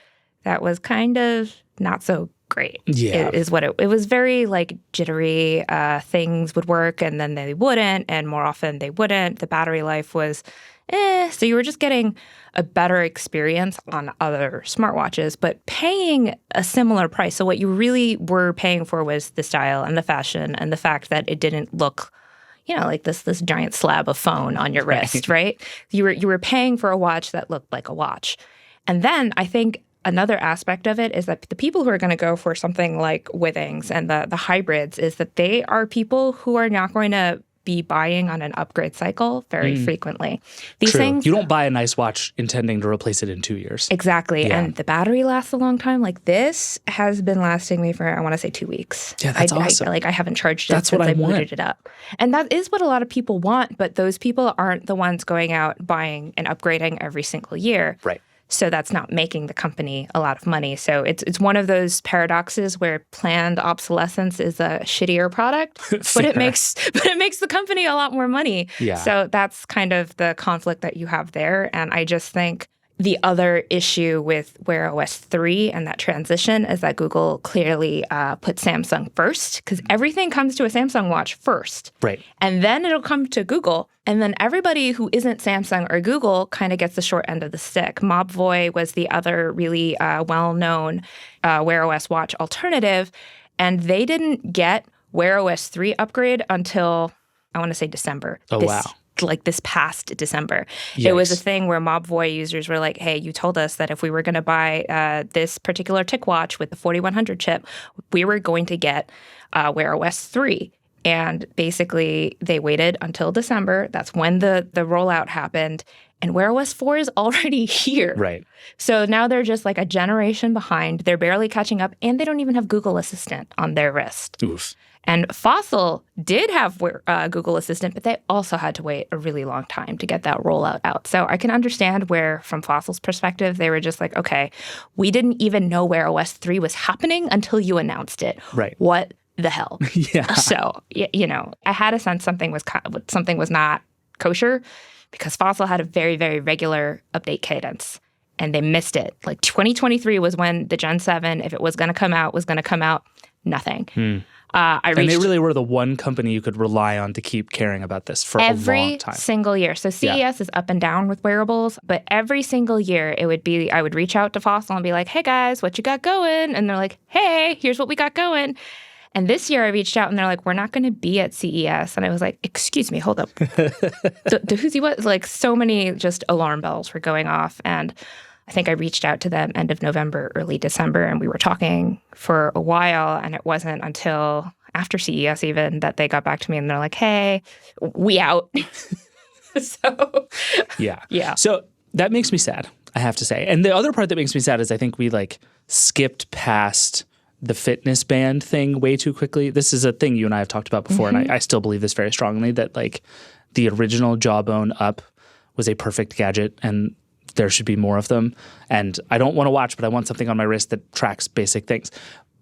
that was kind of not so great. Yeah. Is what it was. Very like jittery. Things would work and then they wouldn't, and more often they wouldn't. The battery life was so you were just getting a better experience on other smartwatches, but paying a similar price. So what you really were paying for was the style and the fashion and the fact that it didn't look, like this giant slab of phone on your wrist, right? You were paying for a watch that looked like a watch. And then I think another aspect of it is that the people who are going to go for something like Withings and the hybrids is that they are people who are not going to be buying on an upgrade cycle very frequently. These things, you don't buy a nice watch intending to replace it in 2 years. Exactly. Yeah. And the battery lasts a long time. Like this has been lasting me for, I want to say 2 weeks. Yeah, that's awesome. I haven't charged it That's since what I I booted want. it up. And that is what a lot of people want, but those people aren't the ones going out buying and upgrading every single year. Right. So that's not making the company a lot of money. So it's one of those paradoxes where planned obsolescence is a shittier product, but it makes the company a lot more money. Yeah. So that's kind of the conflict that you have there. And I just think the other issue with Wear OS 3 and that transition is that Google clearly put Samsung first, because everything comes to a Samsung watch first. Right. And then it'll come to Google. And then everybody who isn't Samsung or Google kind of gets the short end of the stick. Mobvoi was the other really well-known Wear OS watch alternative. And they didn't get Wear OS 3 upgrade until, I want to say December. Oh, wow. Like this past December. Yikes. It was a thing where Mobvoi users were like, hey, you told us that if we were going to buy this particular TicWatch with the 4100 chip, we were going to get Wear OS 3. And basically, they waited until December. That's when the rollout happened. And Wear OS 4 is already here. Right. So now they're just like a generation behind. They're barely catching up. And they don't even have Google Assistant on their wrist. Oof. And Fossil did have Google Assistant, but they also had to wait a really long time to get that rollout out. So I can understand where, from Fossil's perspective, they were just like, okay, we didn't even know Wear OS 3 was happening until you announced it. Right. What the hell? Yeah. So, I had a sense something was not kosher because Fossil had a very, very regular update cadence. And they missed it. Like 2023 was when the Gen 7, if it was going to come out, nothing. And they really were the one company you could rely on to keep caring about this for a long time. Every single year. So CES is up and down with wearables, but every single year it would be, I would reach out to Fossil and be like, hey guys, what you got going? And they're like, hey, here's what we got going. And this year I reached out and they're like, we're not going to be at CES. And I was like, excuse me, hold up. Who's he what? Like so many just alarm bells were going off. And I think I reached out to them end of November, early December, and we were talking for a while. And it wasn't until after CES even that they got back to me and they're like, hey, we out. So, yeah. So that makes me sad, I have to say. And the other part that makes me sad is I think we skipped past the fitness band thing way too quickly. This is a thing you and I have talked about before, and I still believe this very strongly, that the original Jawbone Up was a perfect gadget, and there should be more of them. And I don't want to watch, but I want something on my wrist that tracks basic things.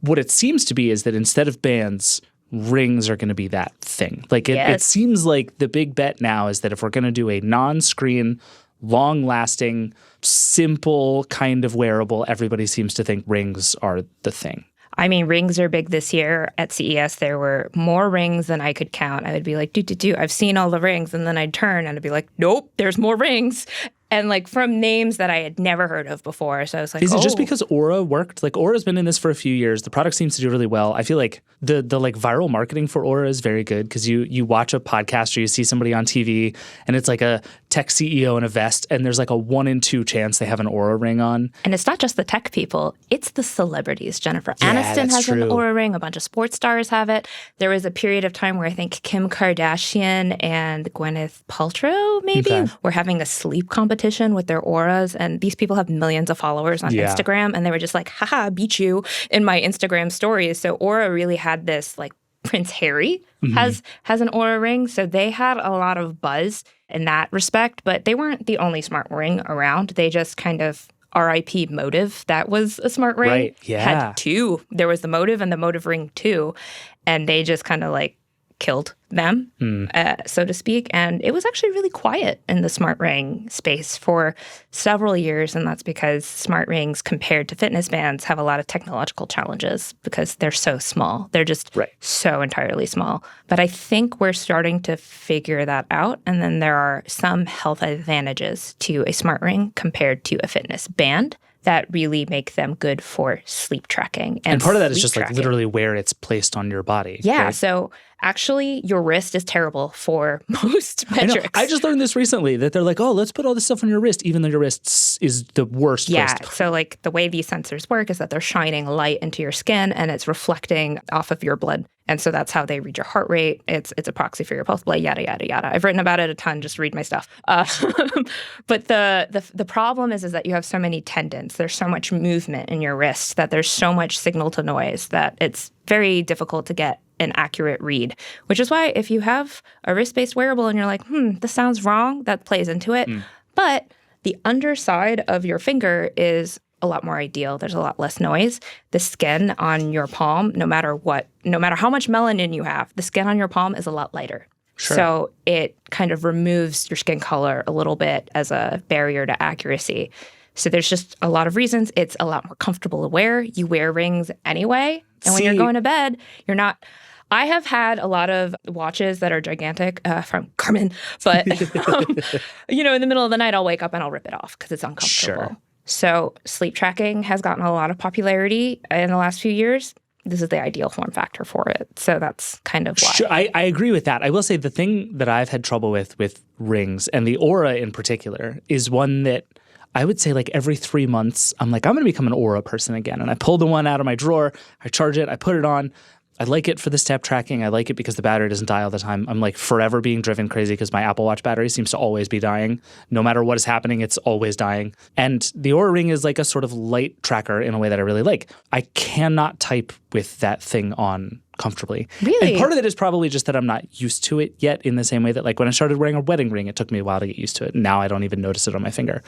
What it seems to be is that instead of bands, rings are going to be that thing. It seems like the big bet now is that if we're going to do a non-screen, long-lasting, simple kind of wearable, everybody seems to think rings are the thing. I mean, rings are big this year. At CES, there were more rings than I could count. I would be like, I've seen all the rings. And then I'd turn and I'd be like, nope, there's more rings. And from names that I had never heard of before. So I was like, is it just because Aura worked? Aura's been in this for a few years. The product seems to do really well. I feel like the viral marketing for Aura is very good because you watch a podcast or you see somebody on TV and it's like a tech CEO in a vest and there's like a 1 in 2 chance they have an Aura ring on. And it's not just the tech people. It's the celebrities. Jennifer Aniston has true. an Aura ring. A bunch of sports stars have it. There was a period of time where I think Kim Kardashian and Gwyneth Paltrow maybe were having a sleep competition with their Auras, and these people have millions of followers on Instagram, and they were just like, haha, beat you in my Instagram stories. So Aura really had this, Prince Harry has an Aura ring, so they had a lot of buzz in that respect, but they weren't the only smart ring around. They just kind of RIP Motive, that was a smart ring. Right, yeah. Had 2. There was the Motive and the Motive Ring 2, and they just kind of killed them, so to speak. And it was actually really quiet in the smart ring space for several years. And that's because smart rings, compared to fitness bands, have a lot of technological challenges because they're so small. They're just so entirely small. But I think we're starting to figure that out. And then there are some health advantages to a smart ring compared to a fitness band that really make them good for sleep tracking. And part of that is just like literally where it's placed on your body. Yeah. Right? So actually, your wrist is terrible for most metrics. I just learned this recently that they're like, oh, let's put all this stuff on your wrist, even though your wrist is the worst place. Yeah. So like the way these sensors work is that they're shining light into your skin and it's reflecting off of your blood. And so that's how they read your heart rate. It's a proxy for your pulse, blood, yada, yada, yada. I've written about it a ton. Just read my stuff. But the problem is that you have so many tendons. There's so much movement in your wrist that there's so much signal to noise that it's very difficult to get an accurate read, which is why if you have a wrist-based wearable and you're like, this sounds wrong, that plays into it. But the underside of your finger is a lot more ideal. There's a lot less noise. The skin on your palm, no matter how much melanin you have, the skin on your palm is a lot lighter. Sure. So it kind of removes your skin color a little bit as a barrier to accuracy. So there's just a lot of reasons. It's a lot more comfortable to wear. You wear rings anyway. And when you're going to bed, you're not... I have had a lot of watches that are gigantic from Garmin, but, in the middle of the night, I'll wake up and I'll rip it off because it's uncomfortable. Sure. So sleep tracking has gotten a lot of popularity in the last few years. This is the ideal form factor for it. So that's kind of why. Sure, I agree with that. I will say the thing that I've had trouble with rings, and the Aura in particular, is one that I would say like every 3 months, I'm like, I'm going to become an Aura person again. And I pull the one out of my drawer, I charge it, I put it on. I like it for the step tracking. I like it because the battery doesn't die all the time. I'm like forever being driven crazy because my Apple Watch battery seems to always be dying. No matter what is happening, it's always dying. And the Oura Ring is like a sort of light tracker in a way that I really like. I cannot type with that thing on comfortably. Really? And part of it is probably just that I'm not used to it yet, in the same way that like when I started wearing a wedding ring, it took me a while to get used to it. Now I don't even notice it on my finger.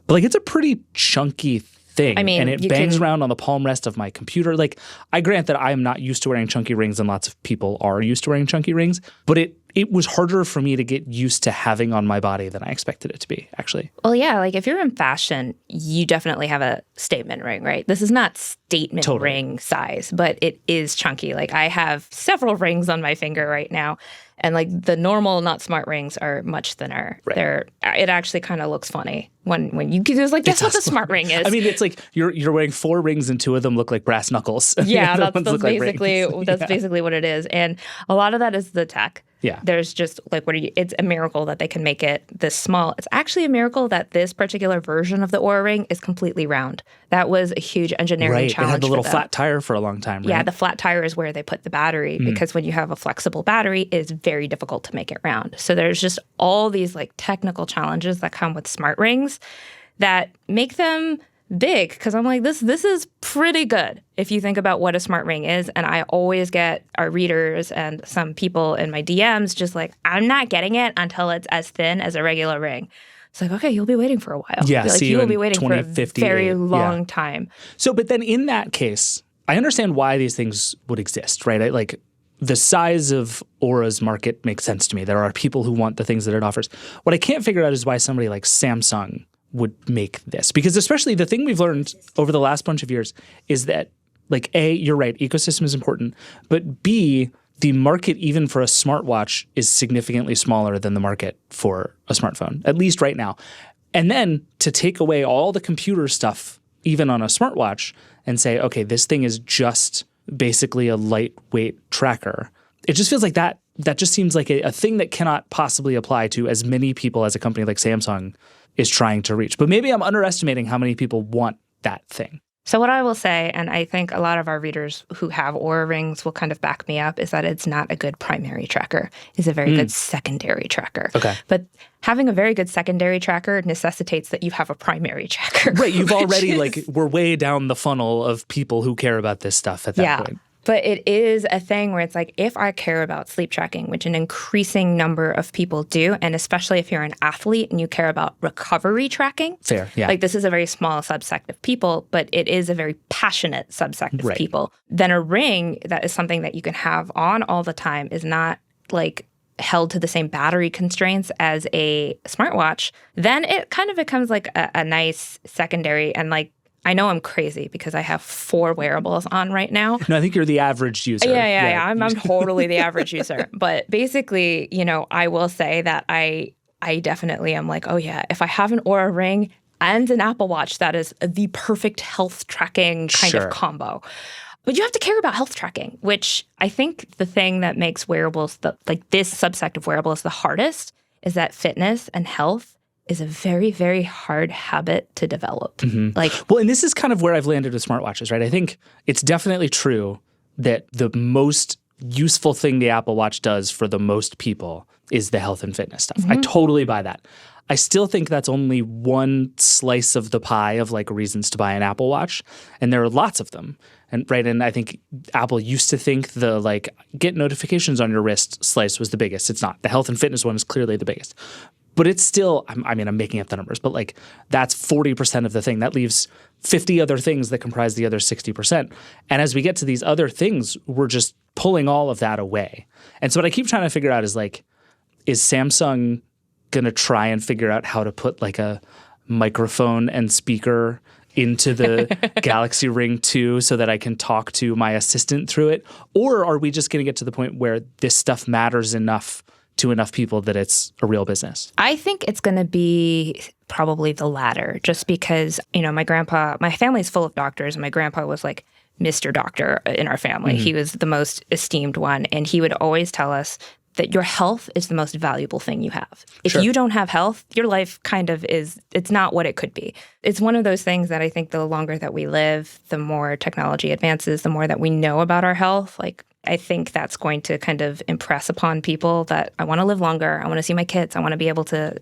But like it's a pretty chunky thing. I mean, and it bangs around on the palm rest of my computer. Like, I grant that I am not used to wearing chunky rings, and lots of people are used to wearing chunky rings, but it was harder for me to get used to having on my body than I expected it to be, actually. Well, yeah, like if you're in fashion, you definitely have a statement ring, right? This is not statement ring size, but it is chunky. Like I have several rings on my finger right now. And like the normal, not smart rings are much thinner. Right. It actually kind of looks funny when you just like, guess what the smart ring is. I mean, it's like you're wearing 4 rings and 2 of them look like brass knuckles. Yeah, that's basically what it is. And a lot of that is the tech. Yeah. There's just like, it's a miracle that they can make it this small. It's actually a miracle that this particular version of the Oura Ring is completely round. That was a huge engineering challenge. It had the little flat tire for a long time, right? Yeah, the flat tire is where they put the battery because when you have a flexible battery, it's very difficult to make it round. So there's just all these like technical challenges that come with smart rings that make them big, because I'm like, this is pretty good if you think about what a smart ring is. And I always get our readers and some people in my DMs just like, I'm not getting it until it's as thin as a regular ring. It's like, okay, you'll be waiting for a while. Yeah, like, you will be waiting for a very long time. So, but then in that case, I understand why these things would exist, right? Like the size of Aura's market makes sense to me. There are people who want the things that it offers. What I can't figure out is why somebody like Samsung would make this. Because especially the thing we've learned over the last bunch of years is that, like, A, you're right, ecosystem is important, but B, the market even for a smartwatch is significantly smaller than the market for a smartphone, at least right now. And then to take away all the computer stuff, even on a smartwatch, and say, okay, this thing is just basically a lightweight tracker, it just feels like that just seems like a thing that cannot possibly apply to as many people as a company like Samsung is trying to reach. But maybe I'm underestimating how many people want that thing. So what I will say, and I think a lot of our readers who have Oura rings will kind of back me up, is that it's not a good primary tracker. It's a very good secondary tracker. Okay. But having a very good secondary tracker necessitates that you have a primary tracker. Right. You've already, we're way down the funnel of people who care about this stuff at that point. But it is a thing where it's like, if I care about sleep tracking, which an increasing number of people do, and especially if you're an athlete and you care about recovery tracking. Fair, yeah. Like this is a very small subsect of people, but it is a very passionate subsect of people. Then a ring that is something that you can have on all the time is not like held to the same battery constraints as a smartwatch, then it kind of becomes like a nice secondary. And like, I know I'm crazy because I have 4 wearables on right now. No, I think you're the average user. Yeah. I'm totally the average user. But basically, I will say that I definitely am like, oh yeah, if I have an Oura Ring and an Apple Watch, that is the perfect health tracking kind of combo. But you have to care about health tracking, which I think the thing that makes wearables, this subsect of wearables, the hardest is that fitness and health is a very, very hard habit to develop. Mm-hmm. Well, and this is kind of where I've landed with smartwatches, right? I think it's definitely true that the most useful thing the Apple Watch does for the most people is the health and fitness stuff. I totally buy that. I still think that's only one slice of the pie of like reasons to buy an Apple Watch. And there are lots of them. And I think Apple used to think the like get notifications on your wrist slice was the biggest. It's not. The health and fitness one is clearly the biggest. But it's still, I'm making up the numbers, but like that's 40% of the thing. That leaves 50 other things that comprise the other 60%. And as we get to these other things, we're just pulling all of that away. And so what I keep trying to figure out is like, is Samsung going to try and figure out how to put like a microphone and speaker into the Galaxy Ring 2 so that I can talk to my assistant through it? Or are we just going to get to the point where this stuff matters enough to enough people that it's a real business? I think it's going to be probably the latter, just because, my family is full of doctors, and my grandpa was like Mr. Doctor in our family. He was the most esteemed one, and he would always tell us that your health is the most valuable thing you have. If you don't have health, your life kind of it's not what it could be. It's one of those things that I think the longer that we live, the more technology advances, the more that we know about our health. Like, I think that's going to kind of impress upon people that I want to live longer. I want to see my kids. I want to be able to,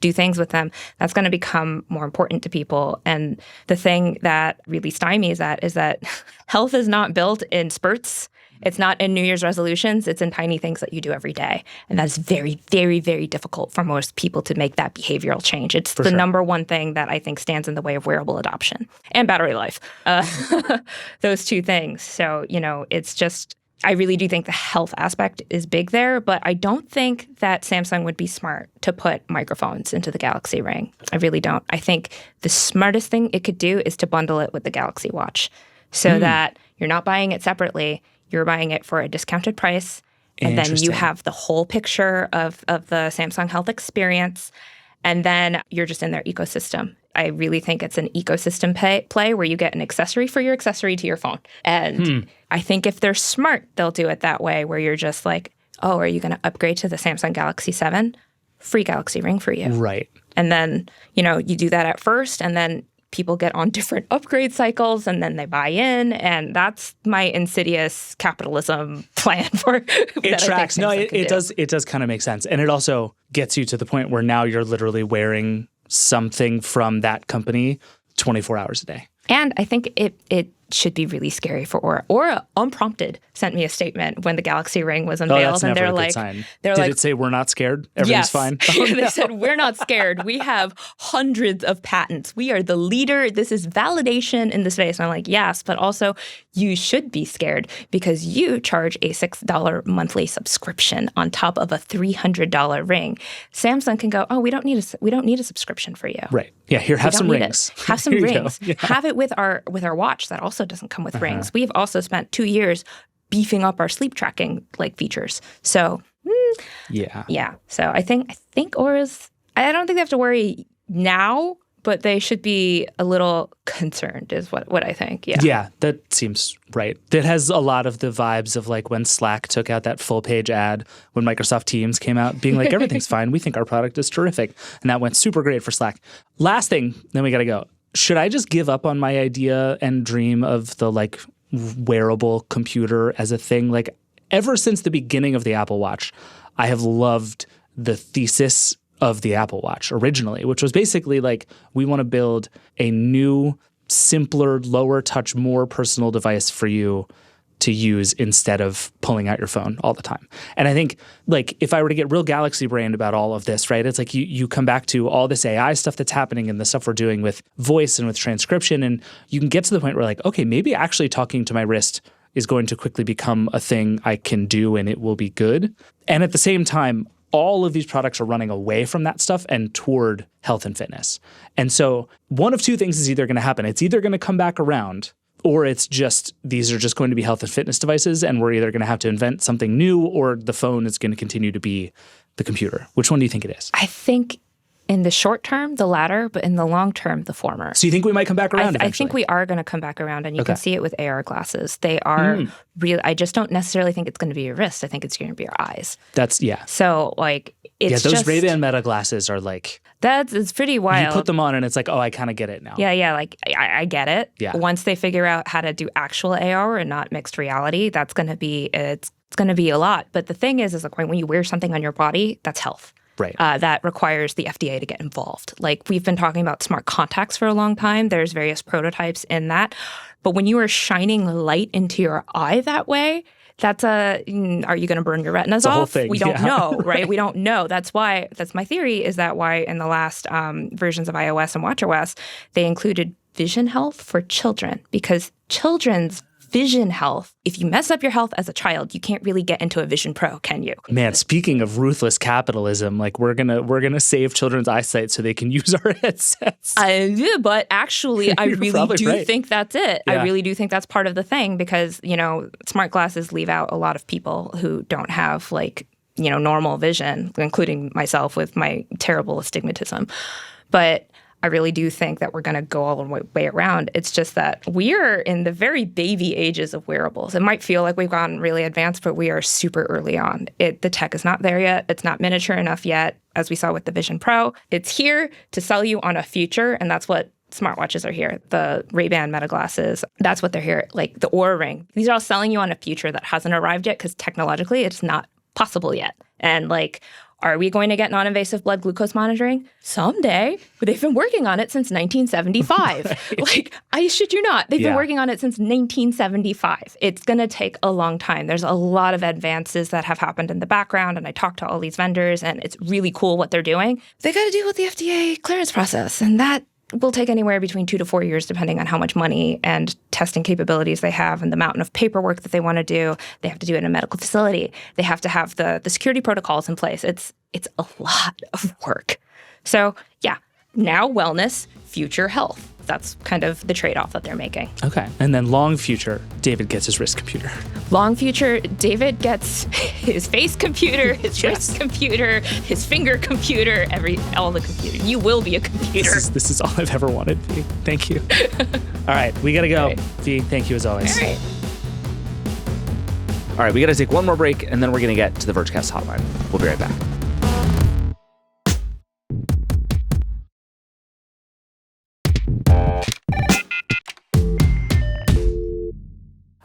do things with them. That's going to become more important to people. And the thing that really stymies that is that health is not built in spurts. It's not in New Year's resolutions. It's in tiny things that you do every day. And that's very, very, very difficult for most people to make that behavioral change. It's the number one thing that I think stands in the way of wearable adoption and battery life. Those two things. So, it's just, I really do think the health aspect is big there, but I don't think that Samsung would be smart to put microphones into the Galaxy Ring. I really don't. I think the smartest thing it could do is to bundle it with the Galaxy Watch so that you're not buying it separately. You're buying it for a discounted price, and then you have the whole picture of the Samsung Health experience, and then you're just in their ecosystem. I really think it's an ecosystem play where you get an accessory for your accessory to your phone. And I think if they're smart, they'll do it that way, where you're just like, oh, are you going to upgrade to the Samsung Galaxy 7? Free Galaxy Ring for you. Right. And then, you do that at first, and then people get on different upgrade cycles, and then they buy in, and that's my insidious capitalism plan for it tracks. No, it does kind of make sense, and it also gets you to the point where now you're literally wearing something from that company 24 hours a day. And I think it should be really scary for Oura. Oura, unprompted, sent me a statement when the Galaxy Ring was unveiled. Oh, that's and never they're a good like, sign. Did it say we're not scared? Everything's fine? Oh, they said, we're not scared. We have hundreds of patents. We are the leader. This is validation in the space. And I'm like, yes, but also you should be scared because you charge a $6 monthly subscription on top of a $300 ring. Samsung can go, oh, we don't need a subscription for you. Right. Yeah, here, have some rings. Have some rings. Yeah. Have it with our watch that also doesn't come with rings. We've also spent 2 years beefing up our sleep tracking features. So yeah. So I think Aura's. I don't think they have to worry now, but they should be a little concerned. Is what I think. Yeah. Yeah, that seems right. That has a lot of the vibes of like when Slack took out that full page ad when Microsoft Teams came out, being like everything's fine. We think our product is terrific, and that went super great for Slack. Last thing, then we got to go. Should I just give up on my idea and dream of the like wearable computer as a thing? Like ever since the beginning of the Apple Watch, I have loved the thesis of the Apple Watch originally, which was basically like we want to build a new, simpler, lower touch, more personal device for you to use instead of pulling out your phone all the time. And I think like if I were to get real galaxy brained about all of this, right, it's like you come back to all this AI stuff that's happening and the stuff we're doing with voice and with transcription, and you can get to the point where like, okay, maybe actually talking to my wrist is going to quickly become a thing I can do and it will be good. And at the same time, all of these products are running away from that stuff and toward health and fitness. And so one of two things is either going to happen. It's either going to come back around, or it's just, these are just going to be health and fitness devices, and we're either going to have to invent something new, or the phone is going to continue to be the computer. Which one do you think it is? I think in the short term, the latter, but in the long term, the former. So you think we might come back around eventually? I think we are going to come back around, and you can see it with AR glasses. They are real. I just don't necessarily think it's going to be your wrist. I think it's going to be your eyes. So like, it's those Ray-Ban Meta glasses are like... It's pretty wild. You put them on and it's like, oh, I kind of get it now. Yeah, like I get it. Yeah. Once they figure out how to do actual AR and not mixed reality, that's going to be, it's going to be a lot. But the thing is like when you wear something on your body, that's health. Right. That requires the FDA to get involved. Like we've been talking about smart contacts for a long time. There's various prototypes in that. But when you are shining light into your eye that way, that's are you going to burn your retinas off? Whole thing. We don't know, right? We don't know. That's my theory is that why in the last versions of iOS and watchOS, they included vision health for children, because children's vision health, if you mess up your health as a child, you can't really get into a Vision Pro, can you? Man, speaking of ruthless capitalism, like we're gonna save children's eyesight so they can use our headsets. But actually, I really do think that's it. Yeah. I really do think that's part of the thing because, smart glasses leave out a lot of people who don't have normal vision, including myself with my terrible astigmatism. But I really do think that we're going to go all the way around. It's just that we are in the very baby ages of wearables. It might feel like we've gotten really advanced, but we are super early on. The tech is not there yet. It's not miniature enough yet, as we saw with the Vision Pro. It's here to sell you on a future, and that's what smartwatches are here. The Ray-Ban Meta glasses, that's what they're here. Like the Oura Ring. These are all selling you on a future that hasn't arrived yet because technologically it's not possible yet. And are we going to get non-invasive blood glucose monitoring? Someday. But they've been working on it since 1975. I shit you not. They've been working on it since 1975. It's going to take a long time. There's a lot of advances that have happened in the background, and I talked to all these vendors, and it's really cool what they're doing. They got to deal with the FDA clearance process, and that will take anywhere between 2 to 4 years, depending on how much money and testing capabilities they have and the mountain of paperwork that they want to do. They have to do it in a medical facility. They have to have the security protocols in place. It's a lot of work. So yeah, now wellness, future health. That's kind of the trade-off that they're making. Okay. And then long future, David gets his wrist computer. Long future, David gets his face computer, his wrist computer, his finger computer, all the computers. You will be a computer. This is all I've ever wanted, V. Thank you. All right, we got to go. All right. V, thank you as always. All right. All right, we got to take one more break, and then we're going to get to the Vergecast Hotline. We'll be right back.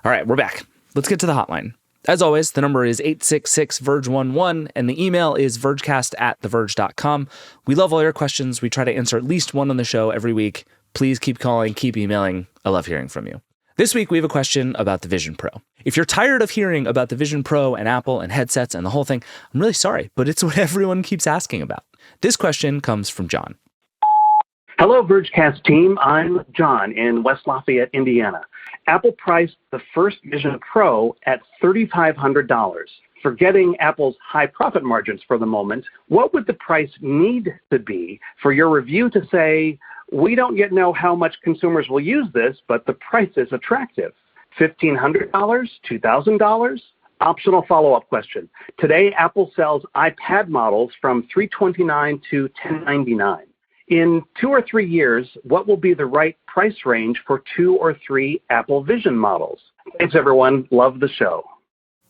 All right, we're back. Let's get to the hotline. As always, the number is 866-VERGE11, and the email is vergecast@theverge.com. We love all your questions. We try to answer at least one on the show every week. Please keep calling, keep emailing. I love hearing from you. This week, we have a question about the Vision Pro. If you're tired of hearing about the Vision Pro and Apple and headsets and the whole thing, I'm really sorry, but it's what everyone keeps asking about. This question comes from John. Hello, Vergecast team. I'm John in West Lafayette, Indiana. Apple priced the first Vision Pro at $3,500. Forgetting Apple's high profit margins for the moment, what would the price need to be for your review to say, we don't yet know how much consumers will use this, but the price is attractive? $1,500? $2,000? Optional follow-up question. Today, Apple sells iPad models from $329 to $1,099. In 2 or 3 years, what will be the right price range for 2 or 3 Apple Vision models? Thanks, everyone. Love the show.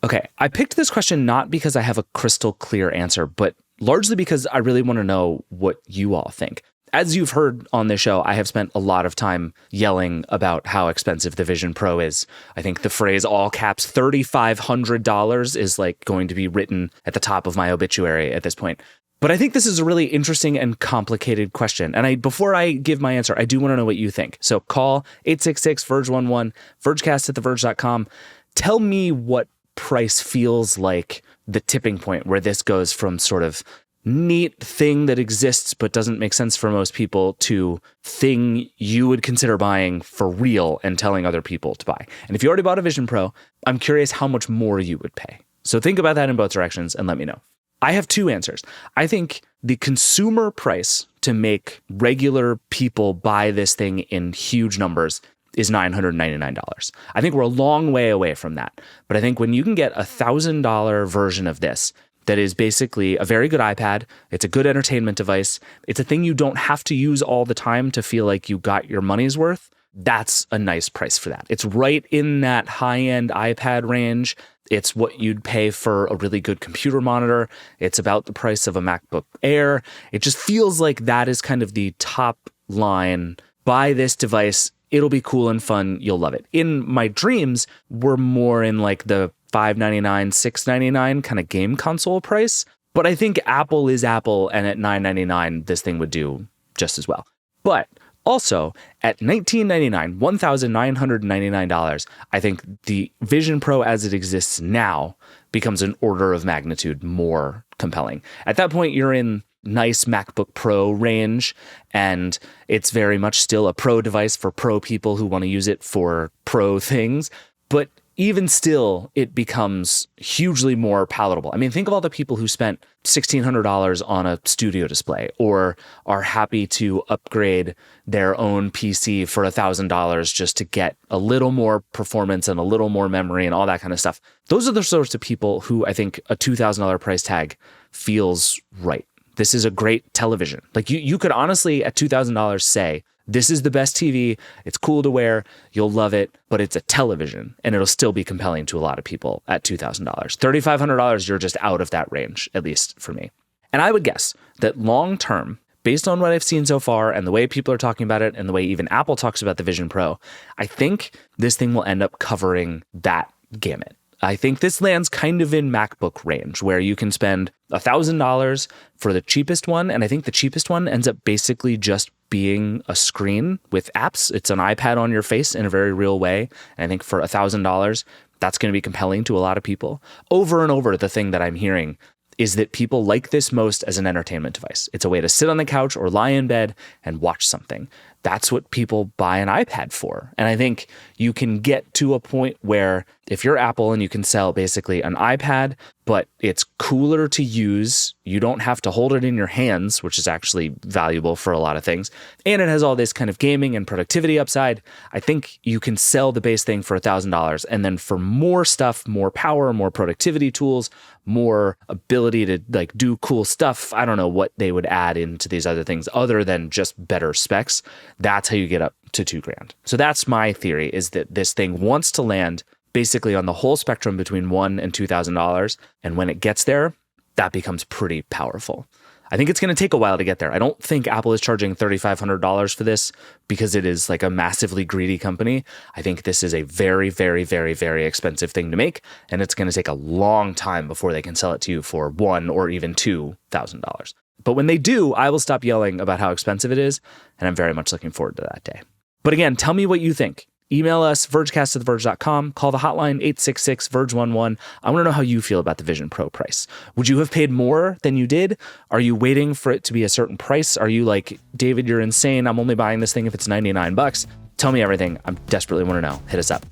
Okay, I picked this question not because I have a crystal clear answer, but largely because I really want to know what you all think. As you've heard on this show, I have spent a lot of time yelling about how expensive the Vision Pro is. I think the phrase all caps $3,500 is going to be written at the top of my obituary at this point. But I think this is a really interesting and complicated question. And before I give my answer, I do want to know what you think. So call 866-VERGE11, vergecast@theverge.com. Tell me what price feels like the tipping point where this goes from sort of neat thing that exists but doesn't make sense for most people to thing you would consider buying for real and telling other people to buy. And if you already bought a Vision Pro, I'm curious how much more you would pay. So think about that in both directions and let me know. I have two answers. I think the consumer price to make regular people buy this thing in huge numbers is $999. I think we're a long way away from that. But I think when you can get a $1,000 version of this that is basically a very good iPad, it's a good entertainment device, it's a thing you don't have to use all the time to feel like you got your money's worth, that's a nice price for that. It's right in that high-end iPad range. It's what you'd pay for a really good computer monitor. It's about the price of a MacBook Air. It just feels like that is kind of the top line. Buy this device. It'll be cool and fun. You'll love it. In my dreams, we're more in like the $599, $699 kind of game console price. But I think Apple is Apple, and at $999, this thing would do just as well. But also, at $1,999, $1,999, I think the Vision Pro as it exists now becomes an order of magnitude more compelling. At that point, you're in nice MacBook Pro range, and it's very much still a pro device for pro people who want to use it for pro things. But even still, it becomes hugely more palatable. I mean, think of all the people who spent $1,600 on a studio display or are happy to upgrade their own PC for $1,000 just to get a little more performance and a little more memory and all that kind of stuff. Those are the sorts of people who I think a $2,000 price tag feels right. This is a great television. Like you could honestly at $2,000 say, this is the best TV. It's cool to wear. You'll love it, but it's a television and it'll still be compelling to a lot of people at $2,000. $3,500, you're just out of that range, at least for me. And I would guess that long term, based on what I've seen so far and the way people are talking about it and the way even Apple talks about the Vision Pro, I think this thing will end up covering that gamut. I think this lands kind of in MacBook range where you can spend $1,000 for the cheapest one. And I think the cheapest one ends up basically just being a screen with apps. It's an iPad on your face in a very real way. And I think for $1,000, that's going to be compelling to a lot of people. Over and over, the thing that I'm hearing is that people like this most as an entertainment device. It's a way to sit on the couch or lie in bed and watch something. That's what people buy an iPad for. And I think you can get to a point where if you're Apple and you can sell basically an iPad, but it's cooler to use, you don't have to hold it in your hands, which is actually valuable for a lot of things, and it has all this kind of gaming and productivity upside, I think you can sell the base thing for $1,000. And then for more stuff, more power, more productivity tools, more ability to like do cool stuff, I don't know what they would add into these other things other than just better specs. That's how you get up to $2,000. So that's my theory, is that this thing wants to land basically on the whole spectrum between $1,000 and $2,000. And when it gets there, that becomes pretty powerful. I think it's going to take a while to get there. I don't think Apple is charging $3,500 for this because it is like a massively greedy company. I think this is a very, very, very, very expensive thing to make. And it's going to take a long time before they can sell it to you for $1,000 or even $2,000. But when they do, I will stop yelling about how expensive it is. And I'm very much looking forward to that day. But again, tell me what you think. Email us, vergecast@theverge.com. Call the hotline, 866-VERGE11. I want to know how you feel about the Vision Pro price. Would you have paid more than you did? Are you waiting for it to be a certain price? Are you like, David, you're insane. I'm only buying this thing if it's $99. Tell me everything. I desperately want to know. Hit us up.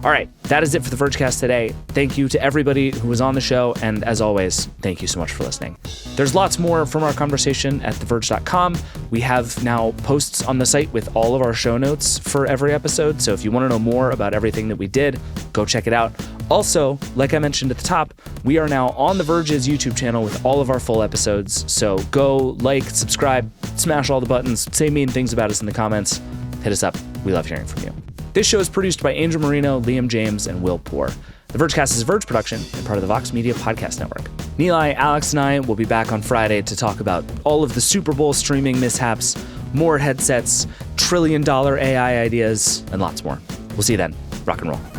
All right, that is it for the Vergecast today. Thank you to everybody who was on the show, and as always, thank you so much for listening. There's lots more from our conversation at theverge.com. We have now posts on the site with all of our show notes for every episode, so if you want to know more about everything that we did, go check it out. Also, like I mentioned at the top, we are now on The Verge's YouTube channel with all of our full episodes, so go like, subscribe, smash all the buttons, say mean things about us in the comments, hit us up. We love hearing from you. This show is produced by Angel Marino, Liam James, and Will Poor. The Vergecast is a Verge production and part of the Vox Media Podcast Network. Nilay, Alex, and I will be back on Friday to talk about all of the Super Bowl streaming mishaps, more headsets, $1 trillion AI ideas, and lots more. We'll see you then. Rock and roll.